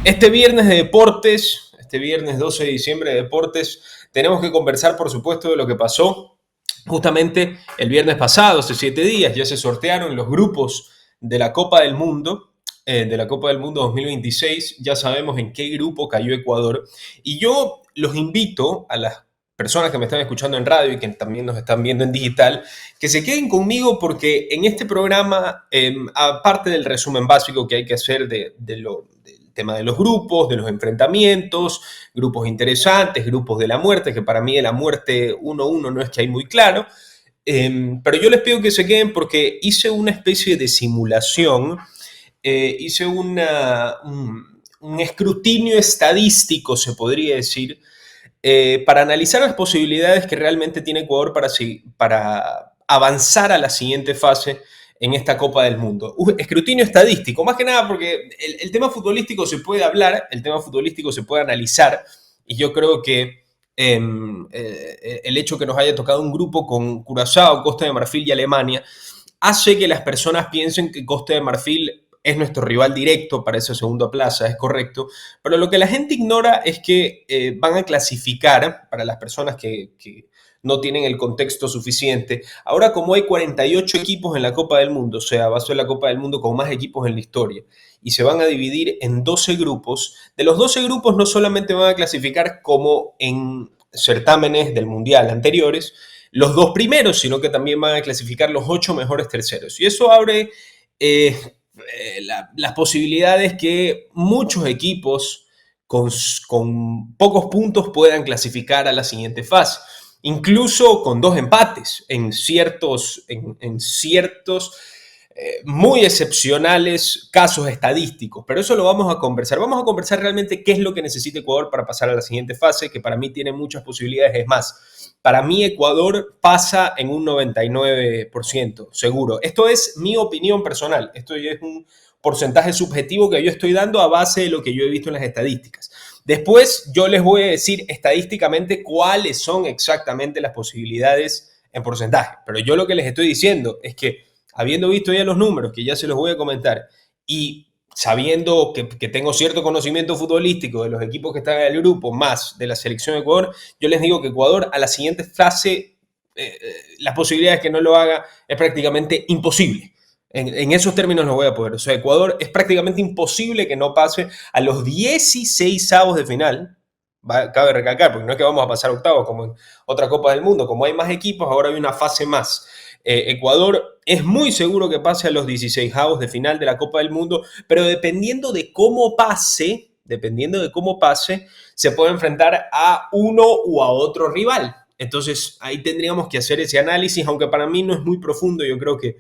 Este viernes de deportes, este viernes 12 de diciembre de deportes, tenemos que conversar, por supuesto, de lo que pasó justamente el viernes pasado, hace 7 días. Ya se sortearon los grupos de la Copa del Mundo, de la Copa del Mundo 2026. Ya sabemos en qué grupo cayó Ecuador. Y yo los invito a las personas que me están escuchando en radio y que también nos están viendo en digital, que se queden conmigo porque en este programa, aparte del resumen básico que hay que hacer del tema de los grupos, de los enfrentamientos, grupos interesantes, grupos de la muerte, que para mí de la muerte 1-1 no es que hay muy claro, pero yo les pido que se queden porque hice una especie de simulación, hice un escrutinio estadístico, se podría decir, para analizar las posibilidades que realmente tiene Ecuador para avanzar a la siguiente fase en esta Copa del Mundo. Escrutinio estadístico, más que nada porque el tema futbolístico se puede hablar, el tema futbolístico se puede analizar, y yo creo que el hecho que nos haya tocado un grupo con Curazao, Costa de Marfil y Alemania hace que las personas piensen que Costa de Marfil es nuestro rival directo para esa segunda plaza, es correcto, pero lo que la gente ignora es que van a clasificar, para las personas que no tienen el contexto suficiente, ahora como hay 48 equipos en la Copa del Mundo, o sea, va a ser la Copa del Mundo con más equipos en la historia, y se van a dividir en 12 grupos, de los 12 grupos no solamente van a clasificar como en certámenes del Mundial anteriores, los dos primeros, sino que también van a clasificar los 8 mejores terceros. Y eso abre las posibilidades que muchos equipos con pocos puntos puedan clasificar a la siguiente fase, incluso con dos empates en ciertos muy excepcionales casos estadísticos, pero eso lo vamos a conversar. Vamos a conversar realmente qué es lo que necesita Ecuador para pasar a la siguiente fase, que para mí tiene muchas posibilidades. Es más, para mí Ecuador pasa en un 99% seguro. Esto es mi opinión personal. Esto es un porcentaje subjetivo que yo estoy dando a base de lo que yo he visto en las estadísticas. Después yo les voy a decir estadísticamente cuáles son exactamente las posibilidades en porcentaje. Pero yo lo que les estoy diciendo es que habiendo visto ya los números, que ya se los voy a comentar, y sabiendo que tengo cierto conocimiento futbolístico de los equipos que están en el grupo, más de la selección de Ecuador, yo les digo que Ecuador a la siguiente fase, las posibilidades que no lo haga es prácticamente imposible. En esos términos lo voy a poner. O sea, Ecuador es prácticamente imposible que no pase a los 16avos de final. Cabe recalcar, porque no es que vamos a pasar octavos como en otra Copa del Mundo. Como hay más equipos, ahora hay una fase más. Ecuador es muy seguro que pase a los 16avos de final de la Copa del Mundo, pero dependiendo de cómo pase, se puede enfrentar a uno u a otro rival. Entonces ahí tendríamos que hacer ese análisis, aunque para mí no es muy profundo. Yo creo que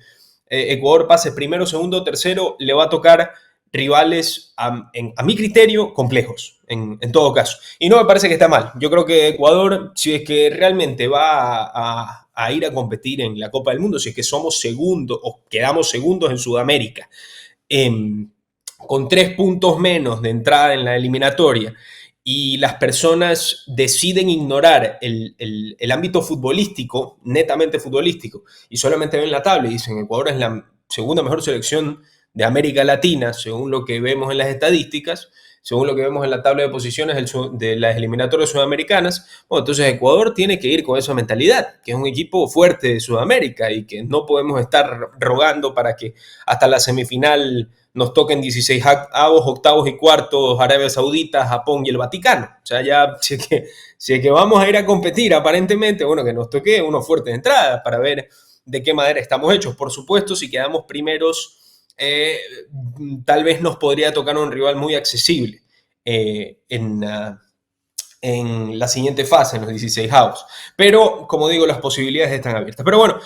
Ecuador pase primero, segundo, tercero, le va a tocar rivales, a mi criterio, complejos, en todo caso. Y no me parece que está mal. Yo creo que Ecuador, si es que realmente va a ir a competir en la Copa del Mundo, si es que somos segundos o quedamos segundos en Sudamérica, eh, con 3 puntos menos de entrada en la eliminatoria, y las personas deciden ignorar el ámbito futbolístico, netamente futbolístico, y solamente ven la tabla y dicen Ecuador es la segunda mejor selección de América Latina, según lo que vemos en las estadísticas, según lo que vemos en la tabla de posiciones de las eliminatorias sudamericanas. Bueno, entonces Ecuador tiene que ir con esa mentalidad, que es un equipo fuerte de Sudamérica y que no podemos estar rogando para que hasta la semifinal nos toquen 16avos, octavos y cuartos Arabia Saudita, Japón y el Vaticano. O sea, ya si es que vamos a ir a competir aparentemente, bueno, que nos toque unos fuertes entradas para ver de qué manera estamos hechos. Por supuesto, si quedamos primeros, tal vez nos podría tocar un rival muy accesible en la siguiente fase, en los 16avos. Pero, como digo, las posibilidades están abiertas. Pero bueno,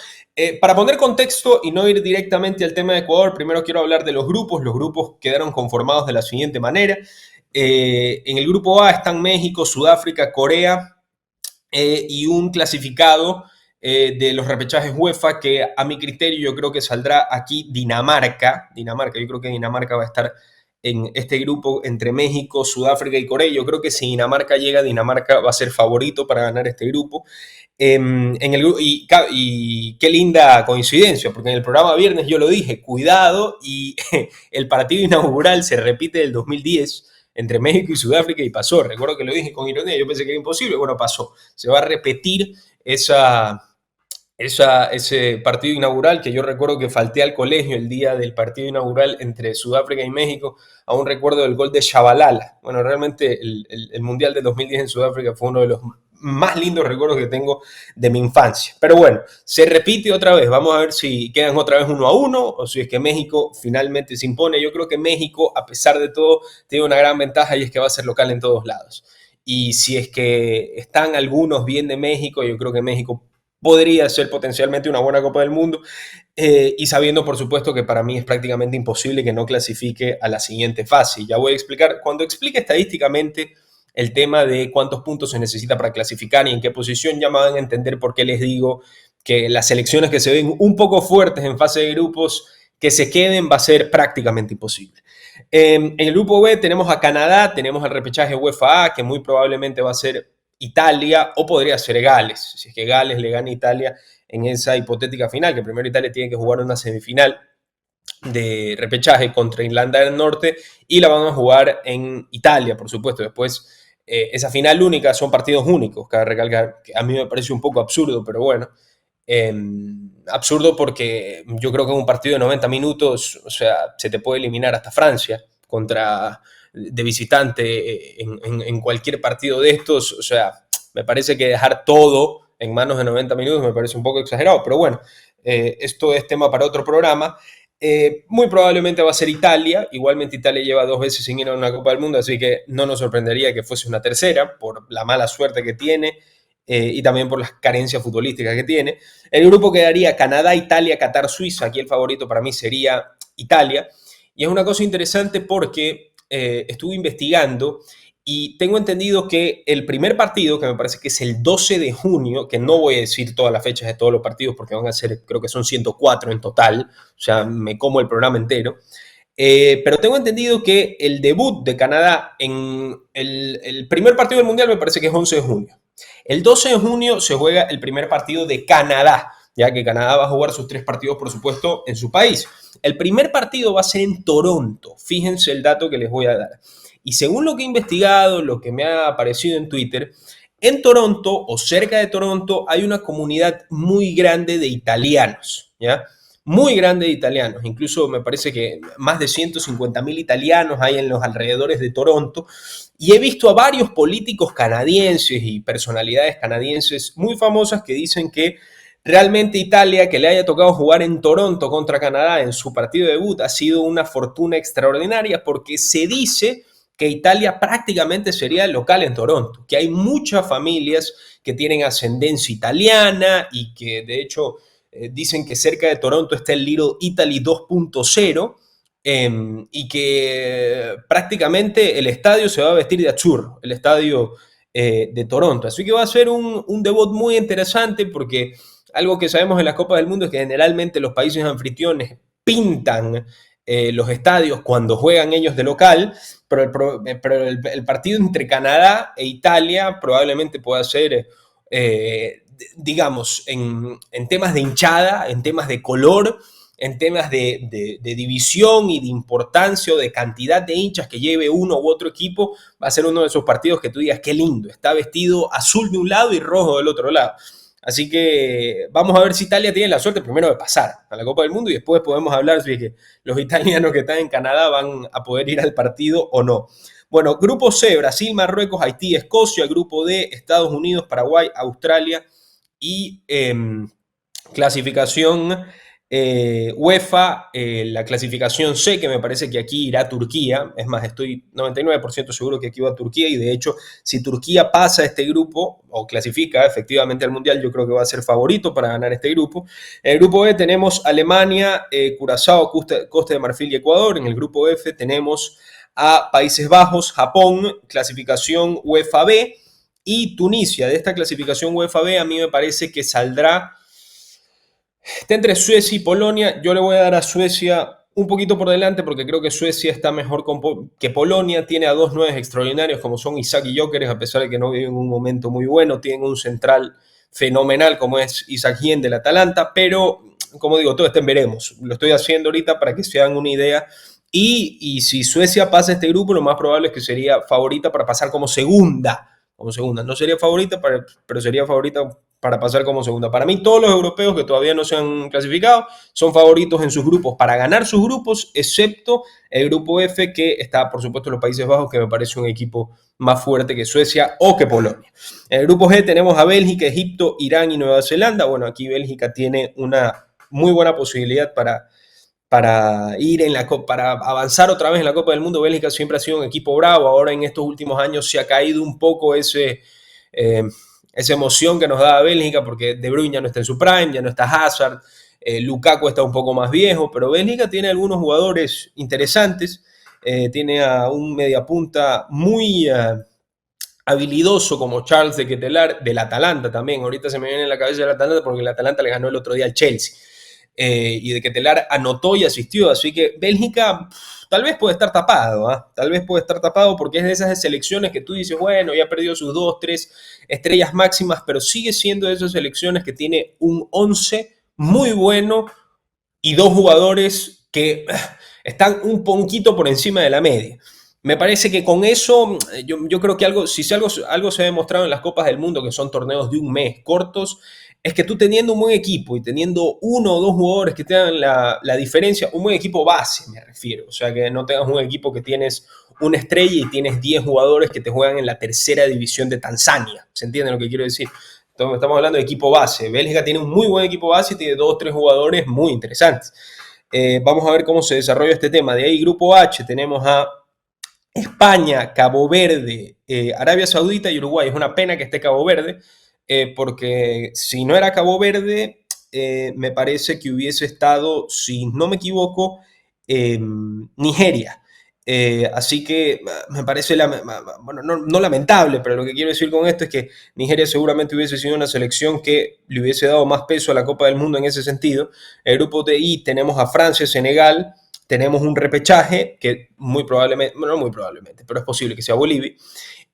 para poner contexto y no ir directamente al tema de Ecuador, primero quiero hablar de los grupos. Los grupos quedaron conformados de la siguiente manera. En el grupo A están México, Sudáfrica, Corea y un clasificado de los repechajes UEFA que a mi criterio yo creo que saldrá aquí Dinamarca. Yo creo que Dinamarca va a estar en este grupo entre México, Sudáfrica y Corea. Yo creo que si Dinamarca llega, Dinamarca va a ser favorito para ganar este grupo. Y qué linda coincidencia, porque en el programa viernes yo lo dije, cuidado, y el partido inaugural se repite del 2010, entre México y Sudáfrica y pasó. Recuerdo que lo dije con ironía, yo pensé que era imposible, bueno, pasó. Se va a repetir ese partido inaugural que yo recuerdo que falté al colegio el día del partido inaugural entre Sudáfrica y México. Aún recuerdo el gol de Shabalala. Bueno, realmente el Mundial de 2010 en Sudáfrica fue uno de los más lindos recuerdos que tengo de mi infancia. Pero bueno, se repite otra vez. Vamos a ver si quedan otra vez 1-1 o si es que México finalmente se impone. Yo creo que México, a pesar de todo, tiene una gran ventaja y es que va a ser local en todos lados. Y si es que están algunos bien de México, yo creo que México podría ser potencialmente una buena Copa del Mundo, y sabiendo, por supuesto, que para mí es prácticamente imposible que no clasifique a la siguiente fase. Ya voy a explicar, cuando explique estadísticamente el tema de cuántos puntos se necesita para clasificar y en qué posición, ya me van a entender por qué les digo que las selecciones que se ven un poco fuertes en fase de grupos, que se queden, va a ser prácticamente imposible. En el grupo B tenemos a Canadá, tenemos el repechaje UEFA A, que muy probablemente va a ser Italia o podría ser Gales, si es que Gales le gana a Italia en esa hipotética final, que primero Italia tiene que jugar una semifinal de repechaje contra Irlanda del Norte y la van a jugar en Italia, por supuesto. Después, esa final única son partidos únicos, cabe recalcar, que a mí me parece un poco absurdo, pero bueno. Absurdo porque yo creo que en un partido de 90 minutos, o sea, se te puede eliminar hasta Francia de visitante en cualquier partido de estos. O sea, me parece que dejar todo en manos de 90 minutos me parece un poco exagerado, pero bueno, esto es tema para otro programa. Muy probablemente va a ser Italia. Igualmente Italia lleva 2 veces sin ir a una Copa del Mundo, así que no nos sorprendería que fuese una tercera por la mala suerte que tiene, y también por las carencias futbolísticas que tiene. El grupo quedaría Canadá, Italia, Qatar, Suiza. Aquí el favorito para mí sería Italia. Y es una cosa interesante porque estuve investigando y tengo entendido que el primer partido, que me parece que es el 12 de junio, que no voy a decir todas las fechas de todos los partidos porque van a ser, creo que son 104 en total, o sea, me como el programa entero. Pero tengo entendido que el debut de Canadá en el primer partido del Mundial me parece que es 11 de junio. El 12 de junio se juega el primer partido de Canadá, ya que Canadá va a jugar sus 3 partidos, por supuesto, en su país. El primer partido va a ser en Toronto. Fíjense el dato que les voy a dar. Y según lo que he investigado, lo que me ha aparecido en Twitter, en Toronto o cerca de Toronto hay una comunidad muy grande de italianos, ¿ya? Muy grande de italianos. Incluso me parece que más de 150,000 italianos hay en los alrededores de Toronto. Y he visto a varios políticos canadienses y personalidades canadienses muy famosas que dicen que realmente Italia, que le haya tocado jugar en Toronto contra Canadá en su partido de debut, ha sido una fortuna extraordinaria porque se dice que Italia prácticamente sería el local en Toronto, que hay muchas familias que tienen ascendencia italiana y que de hecho dicen que cerca de Toronto está el Little Italy 2.0, y que prácticamente el estadio se va a vestir de azul, el estadio de Toronto. Así que va a ser un debut muy interesante porque algo que sabemos en las Copas del Mundo es que generalmente los países anfitriones pintan los estadios cuando juegan ellos de local, pero el partido entre Canadá e Italia probablemente pueda ser, digamos, en temas de hinchada, en temas de color, en temas de división y de importancia o de cantidad de hinchas que lleve uno u otro equipo, va a ser uno de esos partidos que tú digas, qué lindo, está vestido azul de un lado y rojo del otro lado. Así que vamos a ver si Italia tiene la suerte primero de pasar a la Copa del Mundo y después podemos hablar si es que los italianos que están en Canadá van a poder ir al partido o no. Bueno, grupo C, Brasil, Marruecos, Haití, Escocia. Grupo D, Estados Unidos, Paraguay, Australia y clasificación UEFA, la clasificación C, que me parece que aquí irá Turquía. Es más, estoy 99% seguro que aquí va Turquía y de hecho, si Turquía pasa este grupo o clasifica efectivamente al Mundial, yo creo que va a ser favorito para ganar este grupo. En el grupo E tenemos Alemania, Curazao, Costa de Marfil y Ecuador. En el grupo F tenemos a Países Bajos, Japón, clasificación UEFA B y Tunisia. De esta clasificación UEFA B a mí me parece que saldrá. Está entre Suecia y Polonia. Yo le voy a dar a Suecia un poquito por delante porque creo que Suecia está mejor que Polonia. Tiene a 2 9 extraordinarios como son Isaac y Gyökeres, a pesar de que no viven un momento muy bueno. Tienen un central fenomenal como es Isaac Hien del Atalanta, pero como digo, todo está en veremos. Lo estoy haciendo ahorita para que se hagan una idea Y si Suecia pasa este grupo, lo más probable es que sería favorita para pasar como segunda. Como segunda. No sería favorita, pero sería favorita para pasar como segunda. Para mí, todos los europeos que todavía no se han clasificado son favoritos en sus grupos para ganar sus grupos, excepto el grupo F, que está, por supuesto, los Países Bajos, que me parece un equipo más fuerte que Suecia o que Polonia. En el grupo G tenemos a Bélgica, Egipto, Irán y Nueva Zelanda. Bueno, aquí Bélgica tiene una muy buena posibilidad para ir para avanzar otra vez en la Copa del Mundo. Bélgica siempre ha sido un equipo bravo, ahora en estos últimos años se ha caído un poco esa emoción que nos da Bélgica, porque De Bruyne ya no está en su prime, ya no está Hazard, Lukaku está un poco más viejo, pero Bélgica tiene algunos jugadores interesantes, tiene a un mediapunta muy habilidoso como Charles de Ketelaere, del Atalanta también. Ahorita se me viene en la cabeza del Atalanta porque el Atalanta le ganó el otro día al Chelsea. Y de Ketelaere anotó y asistió. Así que Bélgica tal vez puede estar tapado, ¿eh? Tal vez puede estar tapado porque es de esas selecciones que tú dices, bueno, ya ha perdido sus 2, 3 estrellas máximas, pero sigue siendo de esas selecciones que tiene un 11 muy bueno y dos jugadores que están un poquito por encima de la media. Me parece que con eso, yo creo que algo se ha demostrado en las Copas del Mundo, que son torneos de un mes cortos, es que tú teniendo un buen equipo y teniendo uno o dos jugadores que te dan la diferencia, un buen equipo base me refiero, o sea, que no tengas un equipo que tienes una estrella y tienes 10 jugadores que te juegan en la tercera división de Tanzania, ¿se entiende lo que quiero decir? Entonces estamos hablando de equipo base. Bélgica tiene un muy buen equipo base y tiene 2 o 3 jugadores muy interesantes. Vamos a ver cómo se desarrolla este tema. De ahí, grupo H, tenemos a España, Cabo Verde, Arabia Saudita y Uruguay. Es una pena que esté Cabo Verde, porque si no era Cabo Verde, me parece que hubiese estado, si no me equivoco, Nigeria. Así que me parece, bueno, no lamentable, pero lo que quiero decir con esto es que Nigeria seguramente hubiese sido una selección que le hubiese dado más peso a la Copa del Mundo en ese sentido. El grupo de I tenemos a Francia, Senegal, tenemos un repechaje que muy probablemente, bueno, no muy probablemente, pero es posible que sea Bolivia.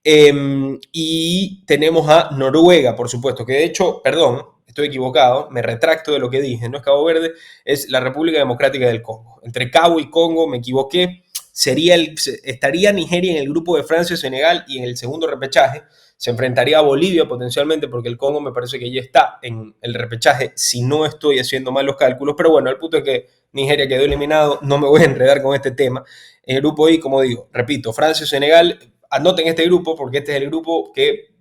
Y tenemos a Noruega, por supuesto, que de hecho, perdón, estoy equivocado, me retracto de lo que dije, no es Cabo Verde, es la República Democrática del Congo. Entre Cabo y Congo me equivoqué, estaría Nigeria en el grupo de Francia y Senegal y en el segundo repechaje se enfrentaría a Bolivia potencialmente porque el Congo me parece que ya está en el repechaje si no estoy haciendo mal los cálculos, pero bueno, el punto es que Nigeria quedó eliminado, no me voy a enredar con este tema. En el grupo I, como digo, repito, Francia y Senegal, anoten este grupo porque este es el grupo que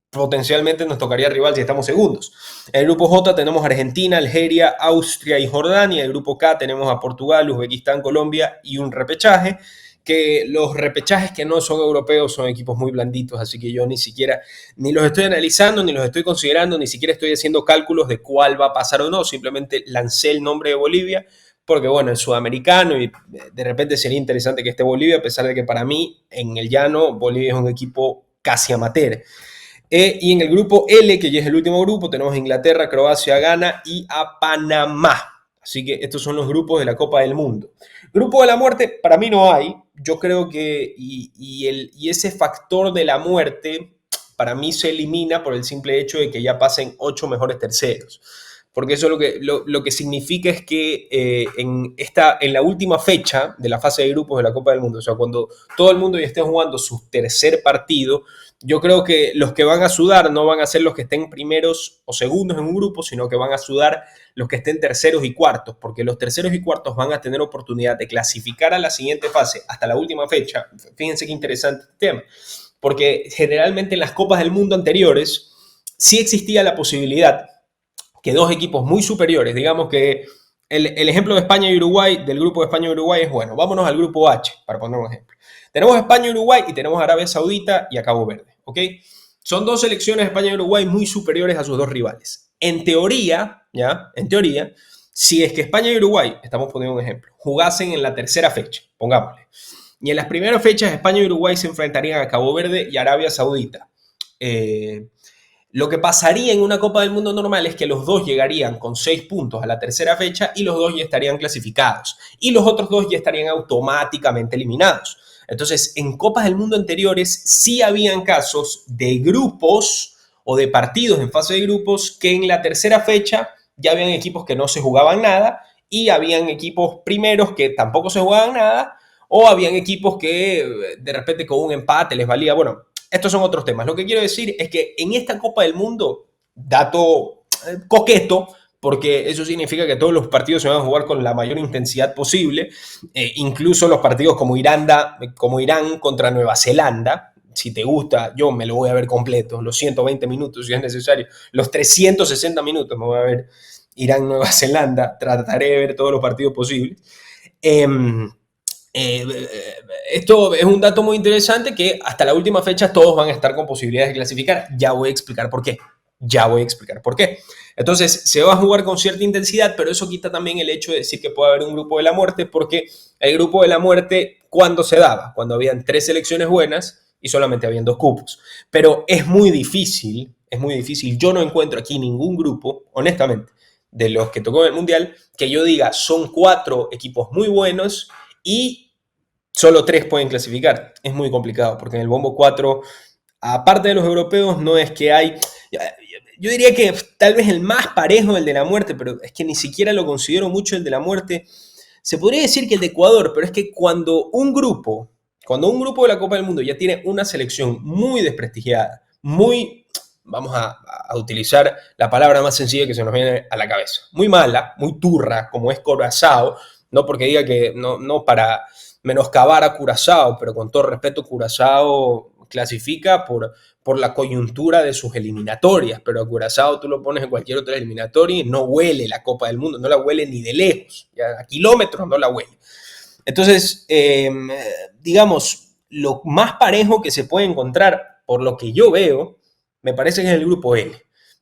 potencialmente nos tocaría rival si estamos segundos. En el grupo J tenemos Argentina, Algeria, Austria y Jordania. En el grupo K tenemos a Portugal, Uzbekistán, Colombia y un repechaje, que los repechajes que no son europeos son equipos muy blanditos, así que yo ni siquiera, ni los estoy analizando, ni los estoy considerando, ni siquiera estoy haciendo cálculos de cuál va a pasar o no, simplemente lancé el nombre de Bolivia, porque bueno, es sudamericano y de repente sería interesante que esté Bolivia, a pesar de que para mí, en el llano, Bolivia es un equipo casi amateur. Y en el grupo L, que ya es el último grupo, tenemos a Inglaterra, Croacia, Ghana y a Panamá. Así que estos son los grupos de la Copa del Mundo. Grupo de la muerte, para mí no hay. Yo creo que y ese factor de la muerte, para mí se elimina por el simple hecho de que ya pasen 8 mejores terceros. Porque eso lo que significa es que en la última fecha de la fase de grupos de la Copa del Mundo, o sea, cuando todo el mundo ya esté jugando su tercer partido, yo creo que los que van a sudar no van a ser los que estén primeros o segundos en un grupo, sino que van a sudar los que estén terceros y cuartos, porque los terceros y cuartos van a tener oportunidad de clasificar a la siguiente fase hasta la última fecha. Fíjense qué interesante tema, porque generalmente en las Copas del Mundo anteriores sí existía la posibilidad que dos equipos muy superiores, digamos que el ejemplo de España y Uruguay, del grupo de España y Uruguay es bueno. Vámonos al grupo H, para poner un ejemplo. Tenemos España y Uruguay y tenemos Arabia Saudita y a Cabo Verde, ¿ok? Son dos selecciones, España y Uruguay, muy superiores a sus dos rivales. En teoría, ¿ya? En teoría, si es que España y Uruguay, estamos poniendo un ejemplo, jugasen en la tercera fecha, pongámosle, y en las primeras fechas España y Uruguay se enfrentarían a Cabo Verde y Arabia Saudita. Lo que pasaría en una Copa del Mundo normal es que los dos llegarían con 6 puntos a la tercera fecha y los dos ya estarían clasificados. Y los otros dos ya estarían automáticamente eliminados. Entonces, en Copas del Mundo anteriores sí habían casos de grupos o de partidos en fase de grupos que en la tercera fecha ya habían equipos que no se jugaban nada y habían equipos primeros que tampoco se jugaban nada, o habían equipos que de repente con un empate les valía. Bueno, estos son otros temas. Lo que quiero decir es que en esta Copa del Mundo, dato coqueto, porque eso significa que todos los partidos se van a jugar con la mayor intensidad posible, incluso los partidos como Irán contra Nueva Zelanda. Si te gusta, yo me lo voy a ver completo, los 120 minutos si es necesario, los 360 minutos me voy a ver Irán-Nueva Zelanda, trataré de ver todos los partidos posibles. Eh, eh, Esto es un dato muy interesante que hasta la última fecha todos van a estar con posibilidades de clasificar. Ya voy a explicar por qué. Ya voy a explicar por qué. Entonces, se va a jugar con cierta intensidad, pero eso quita también el hecho de decir que puede haber un grupo de la muerte, porque el grupo de la muerte, ¿cuándo se daba? Cuando habían 3 selecciones buenas y solamente habían 2 cupos. Pero es muy difícil, es muy difícil. Yo no encuentro aquí ningún grupo, honestamente, de los que tocó en el Mundial, que yo diga son 4 equipos muy buenos y solo 3 pueden clasificar. Es muy complicado, porque en el bombo 4, aparte de los europeos, no es que hay... Yo diría que tal vez el más parejo, el de la muerte, pero es que ni siquiera lo considero mucho el de la muerte. Se podría decir que el de Ecuador, pero es que cuando un grupo de la Copa del Mundo ya tiene una selección muy desprestigiada, muy, vamos a utilizar la palabra más sencilla que se nos viene a la cabeza, muy mala, muy turra, como es Curazao, no porque diga que no para menoscabar a Curazao, pero con todo respeto, Curazao clasifica por la coyuntura de sus eliminatorias, pero a Curazao tú lo pones en cualquier otra eliminatoria y no huele la Copa del Mundo, no la huele ni de lejos, ya a kilómetros no la huele. Entonces, digamos, lo más parejo que se puede encontrar, por lo que yo veo, me parece que es el grupo L,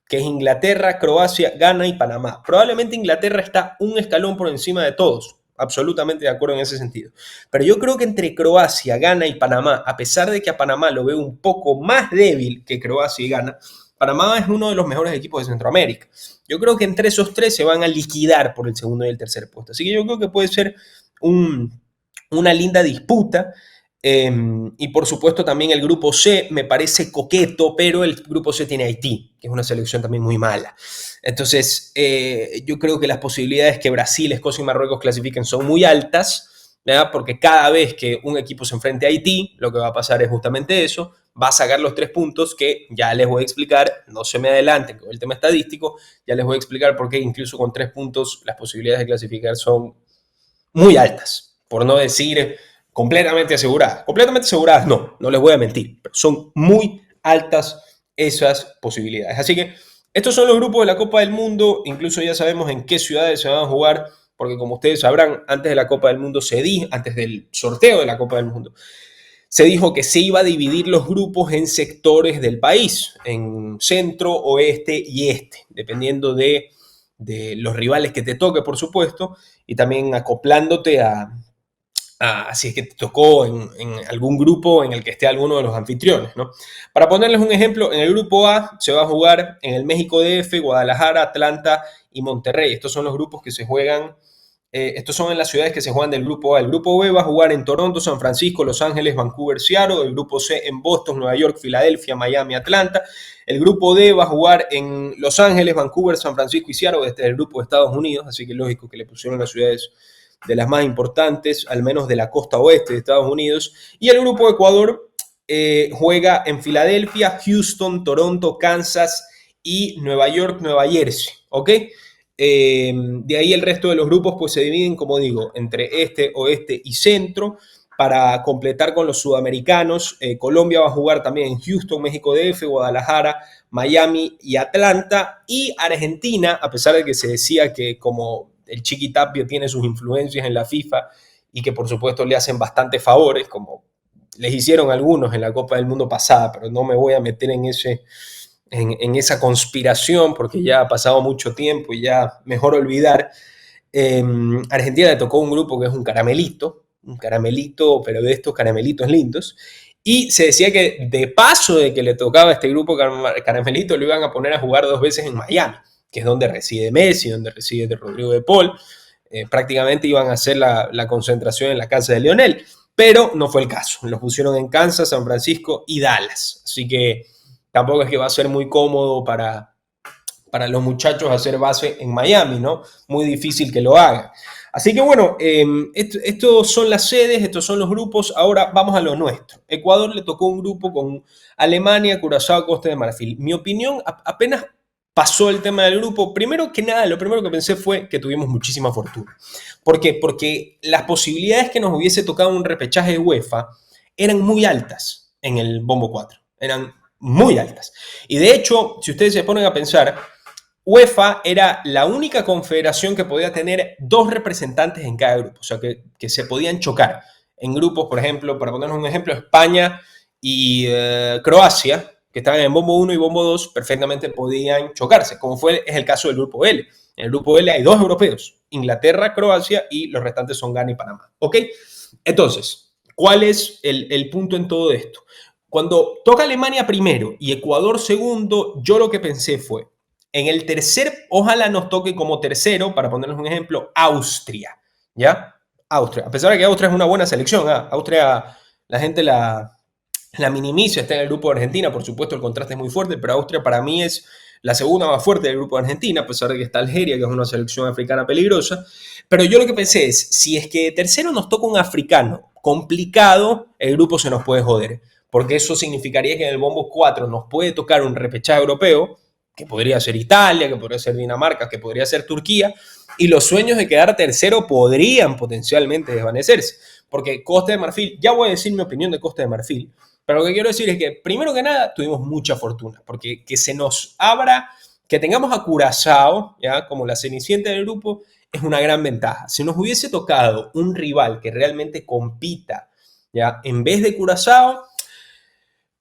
que es Inglaterra, Croacia, Ghana y Panamá. Probablemente Inglaterra está un escalón por encima de todos, absolutamente de acuerdo en ese sentido. Pero yo creo que entre Croacia, Ghana y Panamá, a pesar de que a Panamá lo veo un poco más débil que Croacia y Ghana, Panamá es uno de los mejores equipos de Centroamérica. Yo creo que entre esos 3 se van a liquidar por el segundo y el tercer puesto. Así que yo creo que puede ser una linda disputa. Y por supuesto también el grupo C me parece coqueto, pero el grupo C tiene Haití, que es una selección también muy mala. Entonces, yo creo que las posibilidades que Brasil, Escocia y Marruecos clasifiquen son muy altas, ¿verdad? Porque cada vez que un equipo se enfrente a Haití, lo que va a pasar es justamente eso, va a sacar los 3 puntos que ya les voy a explicar, no se me adelanten con el tema estadístico, ya les voy a explicar por qué incluso con 3 puntos las posibilidades de clasificar son muy altas, por no decir completamente aseguradas. Completamente aseguradas no les voy a mentir, pero son muy altas esas posibilidades. Así que estos son los grupos de la Copa del Mundo, incluso ya sabemos en qué ciudades se van a jugar, porque como ustedes sabrán, antes de la Copa del Mundo antes del sorteo de la Copa del Mundo, se dijo que se iba a dividir los grupos en sectores del país, en centro, oeste y este, dependiendo de los rivales que te toque, por supuesto, y también acoplándote si es que te tocó en algún grupo en el que esté alguno de los anfitriones, ¿no? Para ponerles un ejemplo, en el grupo A se va a jugar en el México DF, Guadalajara, Atlanta y Monterrey. Estos son los grupos que se juegan, estos son en las ciudades que se juegan del grupo A. El grupo B va a jugar en Toronto, San Francisco, Los Ángeles, Vancouver, Seattle. El grupo C en Boston, Nueva York, Filadelfia, Miami, Atlanta. El grupo D va a jugar en Los Ángeles, Vancouver, San Francisco y Seattle. Este es el grupo de Estados Unidos, así que es lógico que le pusieron las ciudades de las más importantes, al menos de la costa oeste de Estados Unidos. Y el grupo de Ecuador juega en Filadelfia, Houston, Toronto, Kansas y Nueva York, Nueva Jersey, ¿ok? De ahí el resto de los grupos pues se dividen, como digo, entre este, oeste y centro. Para completar con los sudamericanos, Colombia va a jugar también en Houston, México DF, Guadalajara, Miami y Atlanta. Y Argentina, a pesar de que se decía que como el Chiqui Tapia tiene sus influencias en la FIFA y que por supuesto le hacen bastantes favores, como les hicieron algunos en la Copa del Mundo pasada, pero no me voy a meter en esa conspiración porque ya ha pasado mucho tiempo y ya mejor olvidar. Argentina le tocó un grupo que es un caramelito, pero de estos caramelitos lindos. Y se decía que de paso de que le tocaba a este grupo caramelito, lo iban a poner a jugar 2 veces en Miami, que es donde reside Messi, donde reside Rodrigo de Paul. Prácticamente iban a hacer la concentración en la casa de Lionel, pero no fue el caso. Los pusieron en Kansas, San Francisco y Dallas. Así que tampoco es que va a ser muy cómodo para los muchachos hacer base en Miami, ¿no? Muy difícil que lo hagan. Así que bueno, estos son las sedes, estos son los grupos. Ahora vamos a lo nuestro. Ecuador le tocó un grupo con Alemania, Curazao, Costa de Marfil. Mi opinión, apenas pasó el tema del grupo, primero que nada, lo primero que pensé fue que tuvimos muchísima fortuna. ¿Por qué? Porque las posibilidades que nos hubiese tocado un repechaje de UEFA eran muy altas en el Bombo 4. Eran muy altas. Y de hecho, si ustedes se ponen a pensar, UEFA era la única confederación que podía tener dos representantes en cada grupo, o sea, que se podían chocar en grupos, por ejemplo, para ponernos un ejemplo, España y Croacia, que estaban en Bombo 1 y Bombo 2, perfectamente podían chocarse, como es el caso del Grupo L. En el Grupo L hay dos europeos, Inglaterra, Croacia, y los restantes son Ghana y Panamá, ¿ok? Entonces, ¿cuál es el punto en todo esto? Cuando toca Alemania primero y Ecuador segundo, yo lo que pensé fue, en el tercer, ojalá nos toque como tercero, para ponerles un ejemplo, Austria, ¿ya? Austria, a pesar de que Austria es una buena selección, ¿eh? Austria, la gente la minimiza, está en el grupo de Argentina, por supuesto el contraste es muy fuerte, pero Austria para mí es la segunda más fuerte del grupo de Argentina, a pesar de que está Algeria, que es una selección africana peligrosa. Pero yo lo que pensé es, si es que tercero nos toca un africano complicado, el grupo se nos puede joder, porque eso significaría que en el Bombo 4 nos puede tocar un repechaje europeo, que podría ser Italia, que podría ser Dinamarca, que podría ser Turquía, y los sueños de quedar tercero podrían potencialmente desvanecerse, porque Costa de Marfil, ya voy a decir mi opinión de Costa de Marfil, pero lo que quiero decir es que, primero que nada, tuvimos mucha fortuna, porque que se nos abra, que tengamos a Curazao, ¿ya? Como la cenicienta del grupo, es una gran ventaja. Si nos hubiese tocado un rival que realmente compita, ¿ya? En vez de Curazao,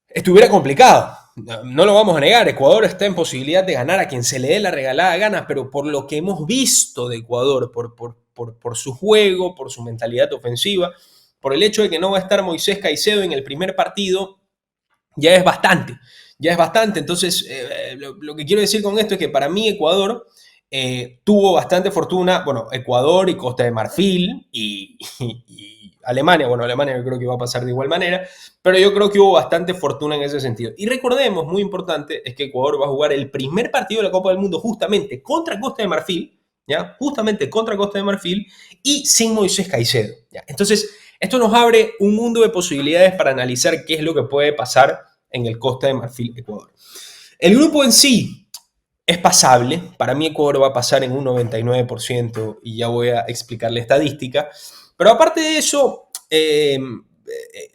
estuviera complicado. No lo vamos a negar, Ecuador está en posibilidad de ganar a quien se le dé la regalada gana, pero por lo que hemos visto de Ecuador, por su juego, por su mentalidad ofensiva, por el hecho de que no va a estar Moisés Caicedo en el primer partido, ya es bastante. Ya es bastante. Entonces, lo que quiero decir con esto es que para mí Ecuador tuvo bastante fortuna. Bueno, Ecuador y Costa de Marfil y Alemania. Bueno, Alemania yo creo que iba a pasar de igual manera, pero yo creo que hubo bastante fortuna en ese sentido. Y recordemos, muy importante, es que Ecuador va a jugar el primer partido de la Copa del Mundo justamente contra Costa de Marfil, ¿ya? Justamente contra Costa de Marfil y sin Moisés Caicedo, ¿ya? Entonces, esto nos abre un mundo de posibilidades para analizar qué es lo que puede pasar en el Costa de Marfil, Ecuador. El grupo en sí es pasable. Para mí Ecuador va a pasar en un 99% y ya voy a explicar la estadística. Pero aparte de eso,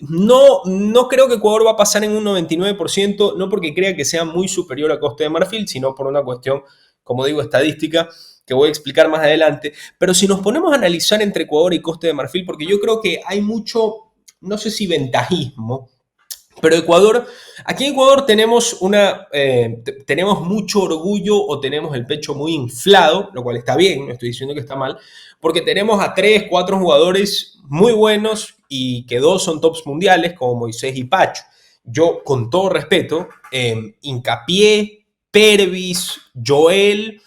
no creo que Ecuador va a pasar en un 99%, no porque crea que sea muy superior a Costa de Marfil, sino por una cuestión, como digo, estadística, que voy a explicar más adelante. Pero si nos ponemos a analizar entre Ecuador y Costa de Marfil, porque yo creo que hay mucho, no sé si ventajismo, pero Ecuador, aquí en Ecuador tenemos mucho orgullo o tenemos el pecho muy inflado, lo cual está bien, no estoy diciendo que está mal, porque tenemos a 3, 4 jugadores muy buenos y que 2 son tops mundiales, como Moisés y Pacho. Yo, con todo respeto, Hincapié, Pervis, Joel,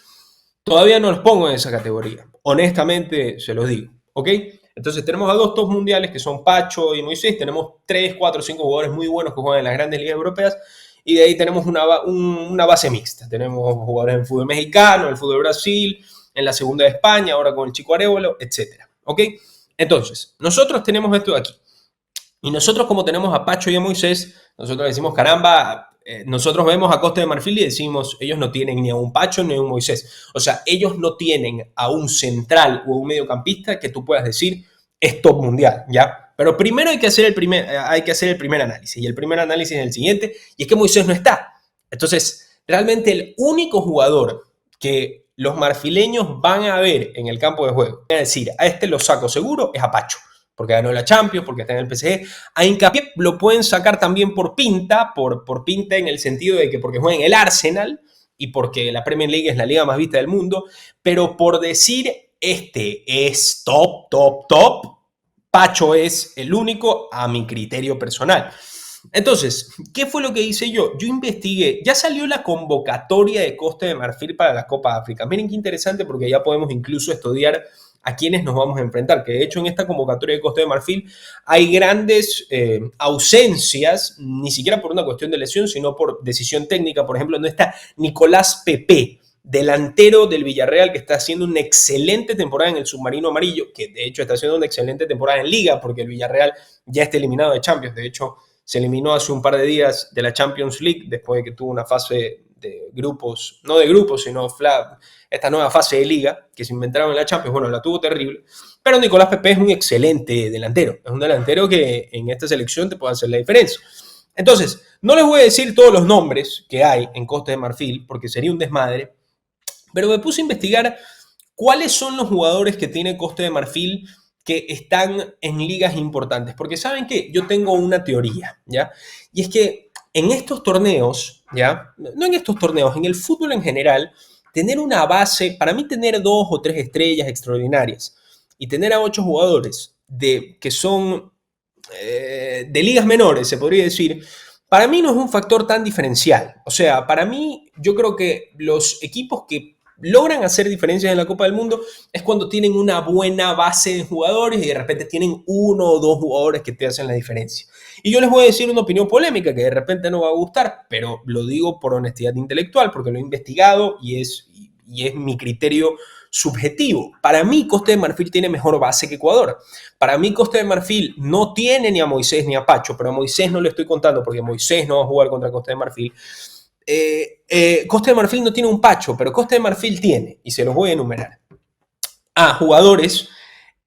todavía no los pongo en esa categoría. Honestamente, se los digo, ¿ok? Entonces tenemos a 2 tops mundiales que son Pacho y Moisés, tenemos 3, 4, 5 jugadores muy buenos que juegan en las grandes ligas europeas y de ahí tenemos una base mixta. Tenemos jugadores en fútbol mexicano, en el fútbol de Brasil, en la segunda de España, ahora con el Chico Arévalo, etc. ¿Ok? Entonces, nosotros tenemos esto de aquí. Y nosotros, como tenemos a Pacho y a Moisés, nosotros decimos, caramba, nosotros vemos a Costa de Marfil y decimos, ellos no tienen ni a un Pacho ni a un Moisés. O sea, ellos no tienen a un central o a un mediocampista que tú puedas decir es top mundial, ¿ya? Pero primero hay que hacer el primer análisis. Y el primer análisis es el siguiente, y es que Moisés no está. Entonces, realmente el único jugador que los marfileños van a ver en el campo de juego, es decir, a este lo saco seguro, es a Pacho, porque ganó la Champions, porque está en el PSG. A Hincapié lo pueden sacar también por pinta, por pinta en el sentido de que porque juega en el Arsenal y porque la Premier League es la liga más vista del mundo, pero por decir este es top, top, top, Pacho es el único a mi criterio personal. Entonces, ¿qué fue lo que hice yo? Yo investigué, ya salió la convocatoria de Costa de Marfil para la Copa de África. Miren qué interesante porque ya podemos incluso estudiar a quiénes nos vamos a enfrentar, que de hecho en esta convocatoria de Costa de Marfil hay grandes ausencias, ni siquiera por una cuestión de lesión, sino por decisión técnica. Por ejemplo, no está Nicolás Pepe, delantero del Villarreal que está haciendo una excelente temporada en el submarino amarillo, que de hecho está haciendo una excelente temporada en Liga, porque el Villarreal ya está eliminado de Champions. De hecho, se eliminó hace un par de días de la Champions League después de que tuvo una fase de grupos, no de grupos, sino esta nueva fase de Liga que se inventaron en la Champions. Bueno, la tuvo terrible. Pero Nicolás Pepe es un excelente delantero. Es un delantero que en esta selección te puede hacer la diferencia. Entonces, no les voy a decir todos los nombres que hay en Costa de Marfil, porque sería un desmadre, pero me puse a investigar cuáles son los jugadores que tiene Costa de Marfil que están en ligas importantes. Porque saben que yo tengo una teoría, ¿ya? Y es que en estos torneos, ¿ya? No en estos torneos, en el fútbol en general, tener una base, para mí tener 2 o 3 estrellas extraordinarias y tener a 8 jugadores que son de ligas menores, se podría decir, para mí no es un factor tan diferencial. O sea, para mí, yo creo que los equipos que logran hacer diferencias en la Copa del Mundo es cuando tienen una buena base de jugadores y de repente tienen 1 o 2 jugadores que te hacen la diferencia. Y yo les voy a decir una opinión polémica que de repente no va a gustar, pero lo digo por honestidad intelectual, porque lo he investigado y es mi criterio subjetivo. Para mí, Costa de Marfil tiene mejor base que Ecuador. Para mí, Costa de Marfil no tiene ni a Moisés ni a Pacho, pero a Moisés no le estoy contando porque Moisés no va a jugar contra Costa de Marfil. Costa de Marfil no tiene un Pacho, pero Costa de Marfil tiene, y se los voy a enumerar, a jugadores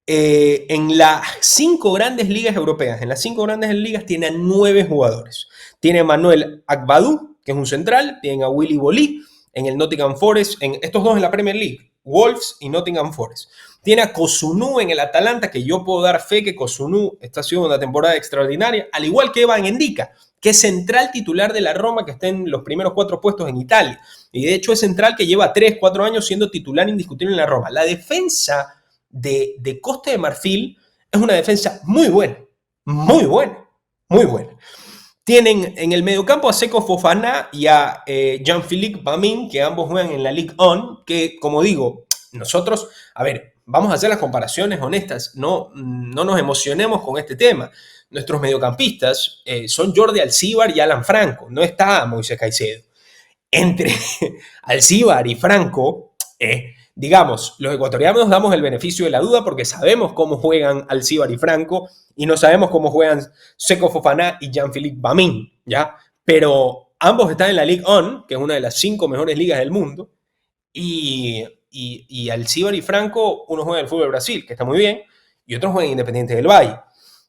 en las 5 grandes ligas europeas. En las 5 grandes ligas tiene a 9 jugadores. Tiene a Manuel Agbadou, que es un central, tiene a Willy Bolí en el Nottingham Forest, en estos dos en la Premier League, Wolves y Nottingham Forest. Tiene a Cosunú en el Atalanta, que yo puedo dar fe que Cosunú está haciendo una temporada extraordinaria, al igual que Evan Endika, que es central titular de la Roma, que está en los primeros 4 puestos en Italia. Y de hecho es central que lleva 3, 4 años siendo titular indiscutible en la Roma. La defensa de Costa de Marfil es una defensa muy buena, muy buena, muy buena. Tienen en el mediocampo a Seko Fofana y a Jean-Philippe Bamin, que ambos juegan en la Ligue 1, que como digo, nosotros, a ver, vamos a hacer las comparaciones honestas, no nos emocionemos con este tema. Nuestros mediocampistas son Jordi Alcíbar y Alan Franco, no está Moisés Caicedo. Entre Alcíbar y Franco, digamos, los ecuatorianos nos damos el beneficio de la duda porque sabemos cómo juegan Alcíbar y Franco y no sabemos cómo juegan Seko Fofana y Jean-Philippe Bamin, ¿ya? Pero ambos están en la Ligue 1, que es una de las 5 mejores ligas del mundo, y Alcíbar y Franco, uno juega en el fútbol de Brasil, que está muy bien, y otro juega en Independiente del Valle.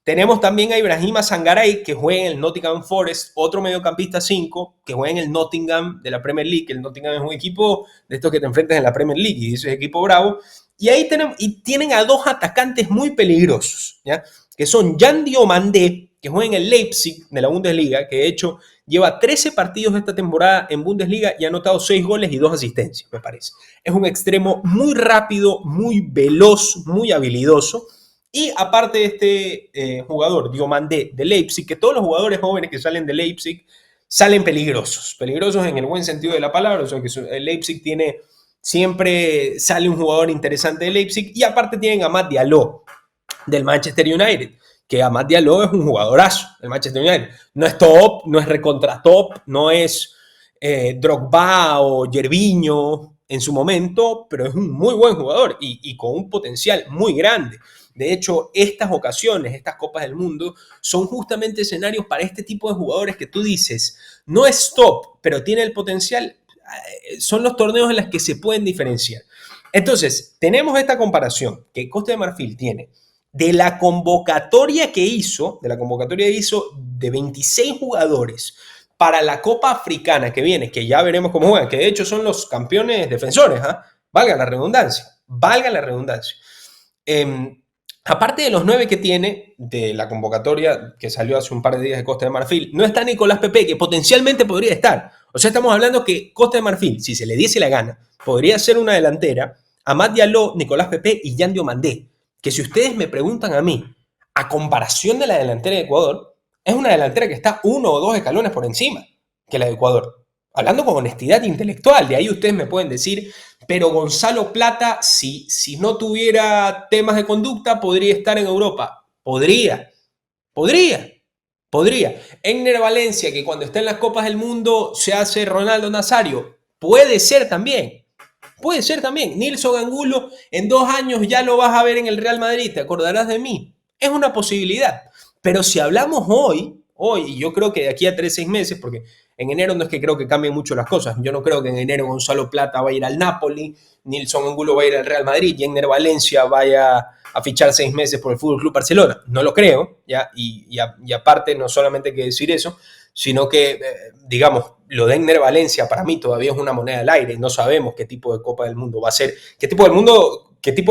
Tenemos también a Ibrahima Sangaray, que juega en el Nottingham Forest, otro mediocampista 5, que juega en el Nottingham de la Premier League. El Nottingham es un equipo de estos que te enfrentas en la Premier League, y ese es equipo bravo. Y ahí tienen a 2 atacantes muy peligrosos, ¿ya? Que son Jan Diomandé, que juega en el Leipzig de la Bundesliga, que de hecho lleva 13 partidos esta temporada en Bundesliga y ha anotado 6 goles y 2 asistencias, me parece. Es un extremo muy rápido, muy veloz, muy habilidoso. Y aparte de este jugador, Diomandé, de Leipzig, que todos los jugadores jóvenes que salen de Leipzig salen peligrosos en el buen sentido de la palabra, o sea que el Leipzig siempre sale un jugador interesante de Leipzig, y aparte tienen a Amad Diallo, del Manchester United, que Amad Diallo es un jugadorazo del Manchester United. No es top, no es recontra top, no es Drogba o Gervinho en su momento, pero es un muy buen jugador y con un potencial muy grande. De hecho, estas ocasiones, estas Copas del Mundo, son justamente escenarios para este tipo de jugadores que tú dices, no es top, pero tiene el potencial. Son los torneos en los que se pueden diferenciar. Entonces, tenemos esta comparación que Costa de Marfil tiene de la convocatoria que hizo, de 26 jugadores para la Copa Africana que viene, que ya veremos cómo juegan, que de hecho son los campeones defensores, ¿eh? Valga la redundancia. Aparte de los 9 que tiene de la convocatoria que salió hace un par de días de Costa de Marfil, no está Nicolás Pepe, que potencialmente podría estar. O sea, estamos hablando que Costa de Marfil, si se le diese la gana, podría ser una delantera, Amad Diallo, Nicolás Pepe y Jan Diomandé, que si ustedes me preguntan a mí, a comparación de la delantera de Ecuador, es una delantera que está 1 o 2 escalones por encima que la de Ecuador. Hablando con honestidad intelectual, de ahí ustedes me pueden decir, pero Gonzalo Plata, si no tuviera temas de conducta, podría estar en Europa. Podría. Enner Valencia, que cuando está en las Copas del Mundo se hace Ronaldo Nazario, puede ser también. Puede ser también. Nilson Angulo, en 2 años ya lo vas a ver en el Real Madrid, te acordarás de mí. Es una posibilidad. Pero si hablamos hoy, y yo creo que de aquí a 3, 6 meses, porque en enero no es que creo que cambien mucho las cosas. Yo no creo que en enero Gonzalo Plata va a ir al Napoli, Nilson Angulo va a ir al Real Madrid, Jenner Valencia vaya a fichar 6 meses por el Fútbol Club Barcelona. No lo creo, ¿ya? Y aparte, no solamente hay que decir eso, sino que, digamos, lo de Enner Valencia para mí todavía es una moneda al aire. No sabemos qué tipo de Copa del Mundo va a ser, qué tipo de